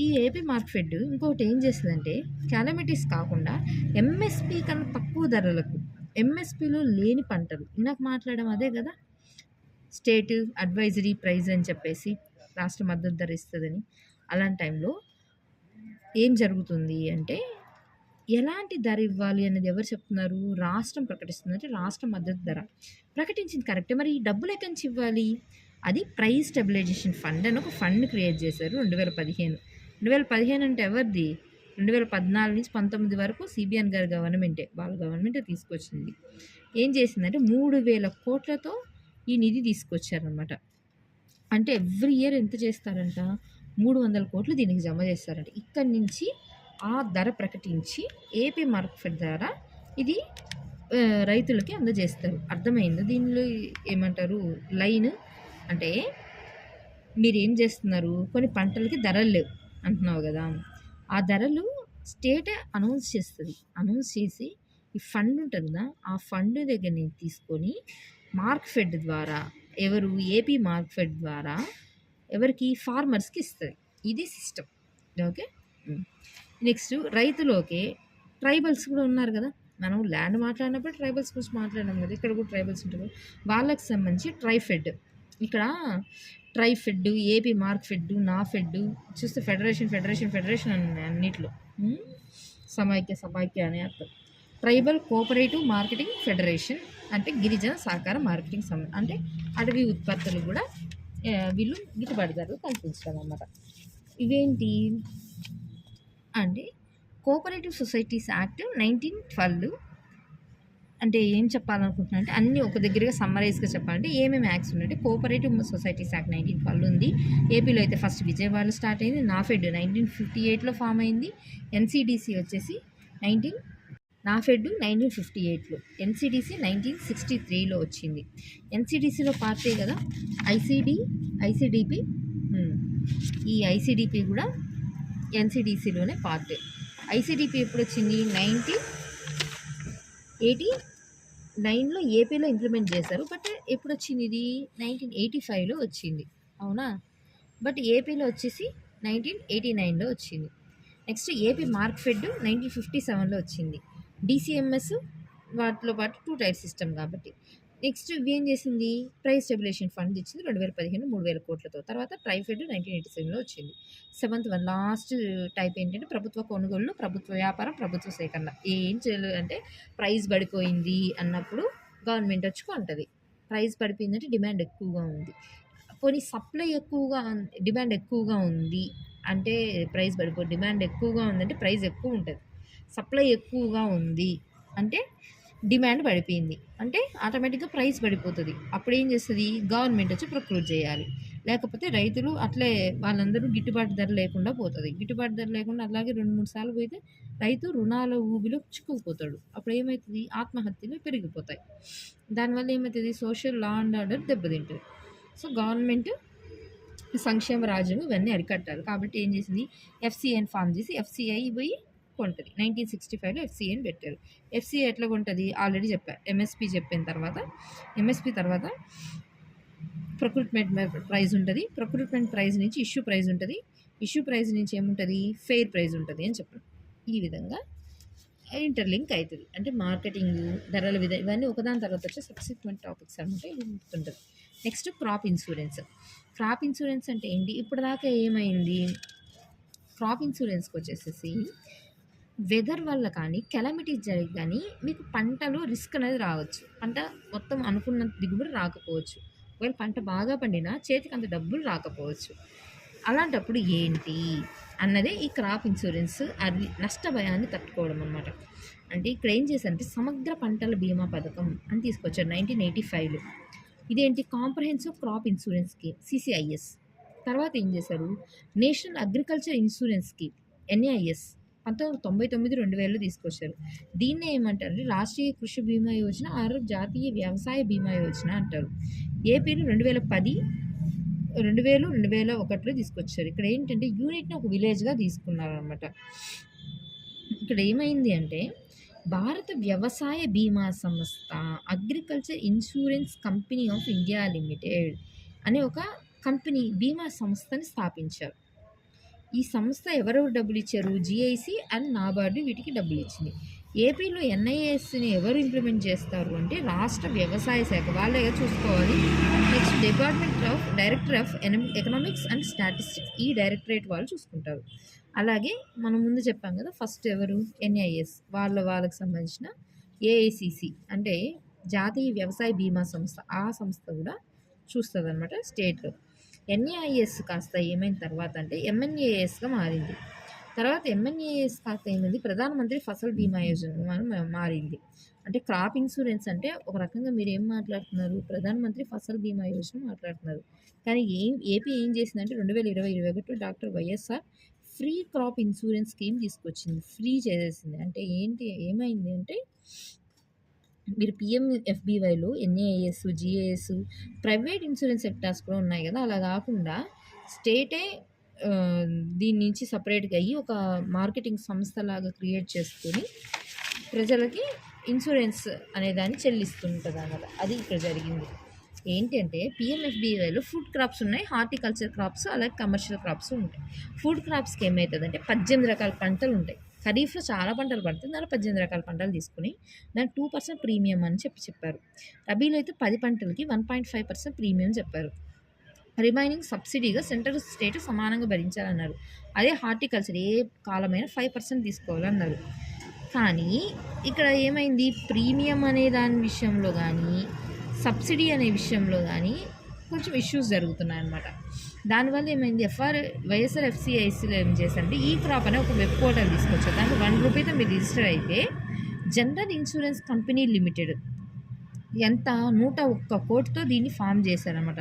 ఈ ఏపీ మార్కెట్ ఇంకొకటి ఏం చేస్తుందంటే, క్యాలమిటీస్ కాకుండా ఎంఎస్పి కన్నా తక్కువ ధరలకు, ఎంఎస్పిలో లేని పంటలు, ఇందాక మాట్లాడడం అదే కదా, స్టేట్ అడ్వైజరీ ప్రైజ్ అని చెప్పేసి రాష్ట్ర మద్దతు ధర ఇస్తుందని. అలాంటి టైంలో ఏం జరుగుతుంది అంటే, ఎలాంటి ధర ఇవ్వాలి అనేది ఎవరు చెప్తున్నారు, రాష్ట్రం ప్రకటిస్తుంది. అంటే రాష్ట్ర మద్దతు ధర ప్రకటించింది కరెక్టే, మరి ఈ డబ్బులు ఎక్కడి నుంచి ఇవ్వాలి, అది ప్రైస్ స్టెబిలైజేషన్ ఫండ్ అని ఒక ఫండ్ క్రియేట్ చేశారు 2015 అంటే ఎవరిది, 2014 నుంచి 19 వరకు సిబిఎన్ గారి గవర్నమెంటే, వాళ్ళ గవర్నమెంటే తీసుకొచ్చింది. ఏం చేసిందంటే 3,000 కోట్లతో ఈ నిధి తీసుకొచ్చారనమాట. అంటే ఎవ్రీ ఇయర్ ఎంత చేస్తారంట, 300 కోట్లు దీనికి జమ చేస్తారంట. ఇక్కడి నుంచి ఆ ధర ప్రకటించి ఏపీ మార్కెట్ ద్వారా ఇది రైతులకి అందజేస్తారు. అర్థమైంది దీనిలో ఏమంటారు, లైన్ అంటే మీరు ఏం చేస్తున్నారు, కొన్ని పంటలకి ధరలు లేవు అంటున్నావు కదా, ఆ ధరలు స్టేటే అనౌన్స్ చేస్తుంది. అనౌన్స్ చేసి ఈ ఫండ్ ఉంటుంది కదా, ఆ ఫండ్ దగ్గర నుంచి తీసుకొని మార్క్ ఫెడ్ ద్వారా, ఎవరు, ఏపీ మార్క్ ఫెడ్ ద్వారా ఎవరికి, ఫార్మర్స్కి ఇస్తుంది. ఇది సిస్టమ్. ఓకే, నెక్స్ట్ రైతులోకి ట్రైబల్స్ కూడా ఉన్నారు కదా, మనం ల్యాండ్ మాట్లాడినప్పుడు ట్రైబల్స్ గురించి మాట్లాడినాం కదా, ఇక్కడ కూడా ట్రైబల్స్ ఉంటారు, వాళ్ళకి సంబంధించి ట్రైఫెడ్. ఇక్కడ ట్రైఫెడ్, ఏపీ మార్క్ ఫెడ్, నా ఫెడ్ చూస్తే ఫెడరేషన్ అని అన్నిట్లో సమైక్య అనే అర్థం. ట్రైబల్ కోఆపరేటివ్ మార్కెటింగ్ ఫెడరేషన్ అంటే గిరిజన సహకార మార్కెటింగ్ అంటే అటవీ ఉత్పత్తులు కూడా వీళ్ళు గిట్టుబాటు ధరలు కల్పించడం అన్నమాట. ఇవేంటి అంటే కోఆపరేటివ్ సొసైటీస్ యాక్ట్ 1912. అంటే ఏం చెప్పాలనుకుంటున్నా అంటే అన్నీ ఒక దగ్గరగా సమ్మరైజ్గా చెప్పాలంటే ఏమేమి యాక్ట్స్ ఉన్నాయంటే, కోఆపరేటివ్ సొసైటీస్ యాక్ట్ 1912 ఉంది. ఏపీలో అయితే ఫస్ట్ విజయవాడలో స్టార్ట్ అయింది. నాఫెడ్ 1958లో ఫామ్ అయింది. ఎన్సిడిసి వచ్చేసి నాఫెడ్ 1958లో, ఎన్సిడిసి 1963లో వచ్చింది. ఎన్సిడిసిలో పార్టీ కదా ఐసిడిపి. ఈ ఐసిడిపి కూడా ఎన్సిడిసిలోనే పార్ట్. ఐసిడిపి ఎప్పుడు వచ్చింది, 1989లో ఏపీలో ఇంప్లిమెంట్ చేశారు. బట్ ఎప్పుడు వచ్చింది ఇది, 1985లో వచ్చింది, అవునా. బట్ ఏపీలో వచ్చేసి 1989లో వచ్చింది. నెక్స్ట్ ఏపీ మార్క్ఫెడ్ 1957లో వచ్చింది. డీసీఎంఎస్ వాటిలో పాటు 2 టైర్ సిస్టమ్ కాబట్టి. నెక్స్ట్ ఇవి ఏం చేసింది, ప్రైస్ స్టెబిలైజేషన్ ఫండ్ ఇచ్చింది 2015 3,000 కోట్లతో. తర్వాత ట్రైఫెడ్ 1987లో వచ్చింది. సెవెంత్ వన్ లాస్ట్ టైప్ ఏంటంటే ప్రభుత్వ కొనుగోళ్ళు, ప్రభుత్వ వ్యాపారం, ప్రభుత్వ సేకరణ. ఏం చేయలేదు అంటే ప్రైస్ పడిపోయింది అన్నప్పుడు గవర్నమెంట్ వచ్చి కొంటది. ప్రైస్ పడిపోయిందంటే డిమాండ్ ఎక్కువగా ఉంది. పోనీ సప్లై ఎక్కువగా డిమాండ్ ఎక్కువగా ఉంది అంటే ప్రైస్ డిమాండ్ ఎక్కువగా ఉందంటే ప్రైస్ ఎక్కువ ఉంటుంది. సప్లై ఎక్కువగా ఉంది అంటే డిమాండ్ పడిపోయింది అంటే ఆటోమేటిక్గా ప్రైస్ పడిపోతుంది. అప్పుడు ఏం చేస్తుంది, గవర్నమెంట్ వచ్చి ప్రొక్యూర్ చేయాలి. లేకపోతే రైతులు అట్లే వాళ్ళందరూ గిట్టుబాటు ధర లేకుండా పోతుంది. గిట్టుబాటు ధర లేకుండా అలాగే 2-3 సార్లు పోతే రైతు రుణాల ఊబిలో చిక్కుకుపోతాడు. అప్పుడు ఏమవుతుంది, ఆత్మహత్యలు పెరిగిపోతాయి. దానివల్ల ఏమవుతుంది, సోషల్ లా అండ్ ఆర్డర్ దెబ్బతింటుంది. సో గవర్నమెంట్ సంక్షేమ రాజ్యం ఇవన్నీ అరికట్టాలి. కాబట్టి ఏం చేసింది, ఎఫ్సిఐని ఫామ్ చేసి ఎఫ్సిఐ పోయి కొంటుంది. 1965లో ఎఫ్సిఐని పెట్టారు. ఎఫ్సిఐ ఎట్లా కొంటుంది ఆల్రెడీ చెప్పారు. ఎంఎస్పి తర్వాత ప్రొక్యూర్మెంట్ ప్రైస్ ఉంటుంది. ప్రొక్యూర్మెంట్ ప్రైస్ నుంచి ఇష్యూ ప్రైస్ ఉంటుంది. ఇష్యూ ప్రైస్ నుంచి ఏముంటుంది, ఫెయిర్ ప్రైస్ ఉంటుంది అని చెప్పారు. ఈ విధంగా ఇంటర్లింక్ అవుతుంది. అంటే మార్కెటింగ్, ధరల ఇవన్నీ ఒకదాని తర్వాత వచ్చే సబ్సిక్వెంట్ టాపిక్స్ అనమాట. ఇది ఉంటుంది. Next crop insurance. Crop insurance అంటే ఏంటి, ఇప్పటిదాకా ఏమైంది, క్రాప్ ఇన్సూరెన్స్కి వచ్చేసేసి వెదర్ వల్ల కానీ కెలామిటీస్ జరిగి కానీ మీకు పంటలో రిస్క్ అనేది రావచ్చు. పంట మొత్తం అనుకున్న దిగుబడి రాకపోవచ్చు. ఒకవేళ పంట బాగా పండినా చేతికి అంత డబ్బులు రాకపోవచ్చు. అలాంటప్పుడు ఏంటి అన్నదే ఈ క్రాప్ ఇన్సూరెన్స్, అది నష్ట భయాన్ని తట్టుకోవడం అనమాట. అంటే ఇక్కడ ఏం చేశారంటే సమగ్ర పంటల బీమా పథకం అని తీసుకొచ్చారు 1985లో. ఇదేంటి, comprehensive crop insurance scheme CCIS. తర్వాత ఏం చేశారు, national agriculture insurance scheme NAIS 1999-2000లో తీసుకొచ్చారు. దీన్నే ఏమంటారు, రాష్ట్రీయ కృషి బీమా యోజన ఆరు జాతీయ వ్యవసాయ బీమా యోజన అంటారు. ఏపీలో 2010, 2000, 2001లో తీసుకొచ్చారు. ఇక్కడ ఏంటంటే యూనిట్ని ఒక విలేజ్గా తీసుకున్నారు అనమాట. ఇక్కడ ఏమైంది అంటే భారత వ్యవసాయ బీమా సంస్థ agriculture insurance company of India limited అనే ఒక కంపెనీ బీమా సంస్థని స్థాపించారు. ఈ సంస్థ ఎవరెవరు డబ్బులు ఇచ్చారు, జిఐసి అండ్ నాబార్డు వీటికి డబ్బులు ఇచ్చింది. ఏపీలో ఎన్ఐఎస్ని ఎవరు ఇంప్లిమెంట్ చేస్తారు అంటే రాష్ట్ర వ్యవసాయ శాఖ వాళ్ళే చూసుకోవాలి. Next director of economics and statistics, ఈ డైరెక్టరేట్ వాళ్ళు చూసుకుంటారు. అలాగే మనం ముందు చెప్పాం కదా, ఫస్ట్ ఎవరు, ఎన్ఐఎస్ వాళ్ళకి సంబంధించిన ఏఐసిసి అంటే జాతీయ వ్యవసాయ బీమా సంస్థ, ఆ సంస్థ కూడా చూస్తుంది అనమాట స్టేట్లో. ఎన్ఏఐఎస్ కాస్త ఏమైన తర్వాత అంటే ఎంఎన్ఏఎస్గా మారింది. తర్వాత ఎంఎన్ఏఎస్ కాస్త ఏమైంది, ప్రధానమంత్రి ఫసల్ బీమా యోజన మారింది. అంటే క్రాప్ ఇన్సూరెన్స్ అంటే ఒక రకంగా మీరు ఏం మాట్లాడుతున్నారు, ప్రధానమంత్రి ఫసల్ బీమా యోజన మాట్లాడుతున్నారు. కానీ ఏపీ ఏం చేసిందంటే 2020-21 doctor YSR free crop insurance scheme తీసుకొచ్చింది, ఫ్రీ చేసేసింది. అంటే ఏమైంది అంటే మీరు పిఎంఎఫ్బివైలో ఎన్ఏఐఎస్, జిఏఎస్, ప్రైవేట్ ఇన్సూరెన్స్ సెక్టార్స్ కూడా ఉన్నాయి కదా, అలా కాకుండా స్టేటే దీని నుంచి సపరేట్గా అయ్యి ఒక మార్కెటింగ్ సంస్థలాగా క్రియేట్ చేసుకొని ప్రజలకి ఇన్సూరెన్స్ అనేదాన్ని చెల్లిస్తుంటుంది అన్నమాట. అది ఇక్కడ జరిగింది. ఏంటంటే పిఎంఎఫ్బివైలో ఫుడ్ క్రాప్స్ ఉన్నాయి, హార్టికల్చర్ క్రాప్స్, అలాగే కమర్షియల్ క్రాప్స్ ఉంటాయి. ఫుడ్ క్రాప్స్కి ఏమవుతుందంటే 18 రకాల పంటలు ఉంటాయి. ఖరీఫ్లో చాలా పంటలు పడుతుంది, దాంట్లో 18 రకాల పంటలు తీసుకుని దానికి 2% ప్రీమియం అని చెప్పారు. రబీలో అయితే 10 పంటలకి 1.5% ప్రీమియం చెప్పారు. రిమైనింగ్ సబ్సిడీగా సెంట్రల్ స్టేట్ సమానంగా భరించాలన్నారు. అదే హార్టికల్చర్ ఏ కాలమైనా 5% తీసుకోవాలన్నారు. కానీ ఇక్కడ ఏమైంది, ప్రీమియం అనే దాని విషయంలో కానీ సబ్సిడీ అనే విషయంలో కానీ కొంచెం ఇష్యూస్ జరుగుతున్నాయి అన్నమాట. దానివల్ల ఏమైంది, వైఎస్ఆర్ ఎఫ్సిఐసిలో ఏం చేశారంటే ఈ క్రాప్ అనే ఒక వెబ్ పోర్టల్ తీసుకొచ్చారు. దాంట్లో ₹1 మీరు రిజిస్టర్ అయితే జనరల్ ఇన్సూరెన్స్ కంపెనీ లిమిటెడ్ ఎంత 101 కోటితో దీన్ని ఫామ్ చేశారనమాట.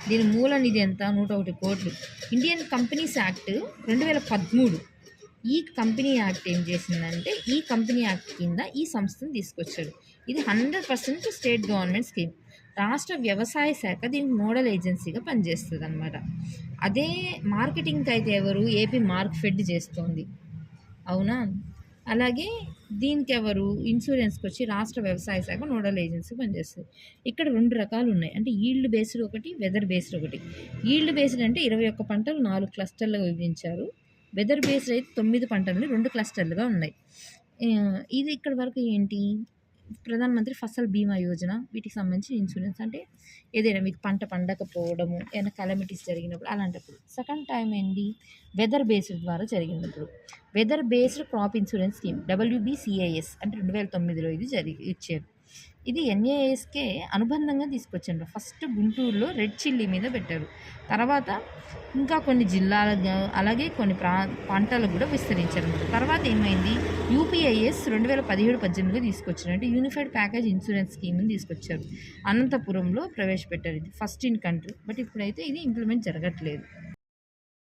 దీని మూల నిధి ఎంత, 101 కోట్లు. ఇండియన్ కంపెనీస్ యాక్ట్ 2013, ఈ కంపెనీ యాక్ట్ ఏం చేసిందంటే ఈ కంపెనీ యాక్ట్ కింద ఈ సంస్థను తీసుకొచ్చారు. ఇది 100% స్టేట్ గవర్నమెంట్ స్కీమ్. రాష్ట్ర వ్యవసాయ శాఖ దీనికి మోడల్ ఏజెన్సీగా పనిచేస్తుంది అనమాట. అదే మార్కెటింగ్కి అయితే ఎవరు, ఏపీ మార్క్ఫెడ్ చేస్తోంది, అవునా. అలాగే దీనికి ఎవరు, ఇన్సూరెన్స్కి వచ్చి రాష్ట్ర వ్యవసాయ శాఖ నోడల్ ఏజెన్సీ పనిచేస్తుంది. ఇక్కడ 2 రకాలు ఉన్నాయి, అంటే ఈల్డ్ బేస్డ్ ఒకటి, వెదర్ బేస్డ్ ఒకటి. ఈల్డ్ బేస్డ్ అంటే 21 పంటలు 4 క్లస్టర్లుగా విభజించారు. వెదర్ బేస్డ్ అయితే 9 పంటలు 2 క్లస్టర్లుగా ఉన్నాయి. ఇది ఇక్కడి వరకు ఏంటి, ప్రధానమంత్రి ఫసల్ బీమా యోజన వీటికి సంబంధించిన ఇన్సూరెన్స్. అంటే ఏదైనా మీకు పంట పండకపోవడము, ఏదైనా కెలమిటీస్ జరిగినప్పుడు అలాంటప్పుడు. సెకండ్ టైం ఏంటి, వెదర్ బేస్డ్ ద్వారా జరిగినప్పుడు weather based crop insurance scheme WBCIS అంటే 2009లో ఇది ఇచ్చారు. ఇది NASకే అనుబంధంగా తీసుకొచ్చారు. ఫస్ట్ గుంటూరులో రెడ్ చిల్లీ మీద పెట్టారు. తర్వాత ఇంకా కొన్ని జిల్లాల అలాగే కొన్ని పంటలకు కూడా విస్తరించారు. తర్వాత ఏమైంది, UPIS 2017-18లో తీసుకొచ్చారు. అంటే యూనిఫైడ్ ప్యాకేజ్ ఇన్సూరెన్స్ స్కీమ్ని తీసుకొచ్చారు. అనంతపురంలో ప్రవేశపెట్టారు. ఇది ఫస్ట్ ఇన్ కంట్రీ. బట్ ఇప్పుడైతే ఇది ఇంప్లిమెంట్ జరగట్లేదు.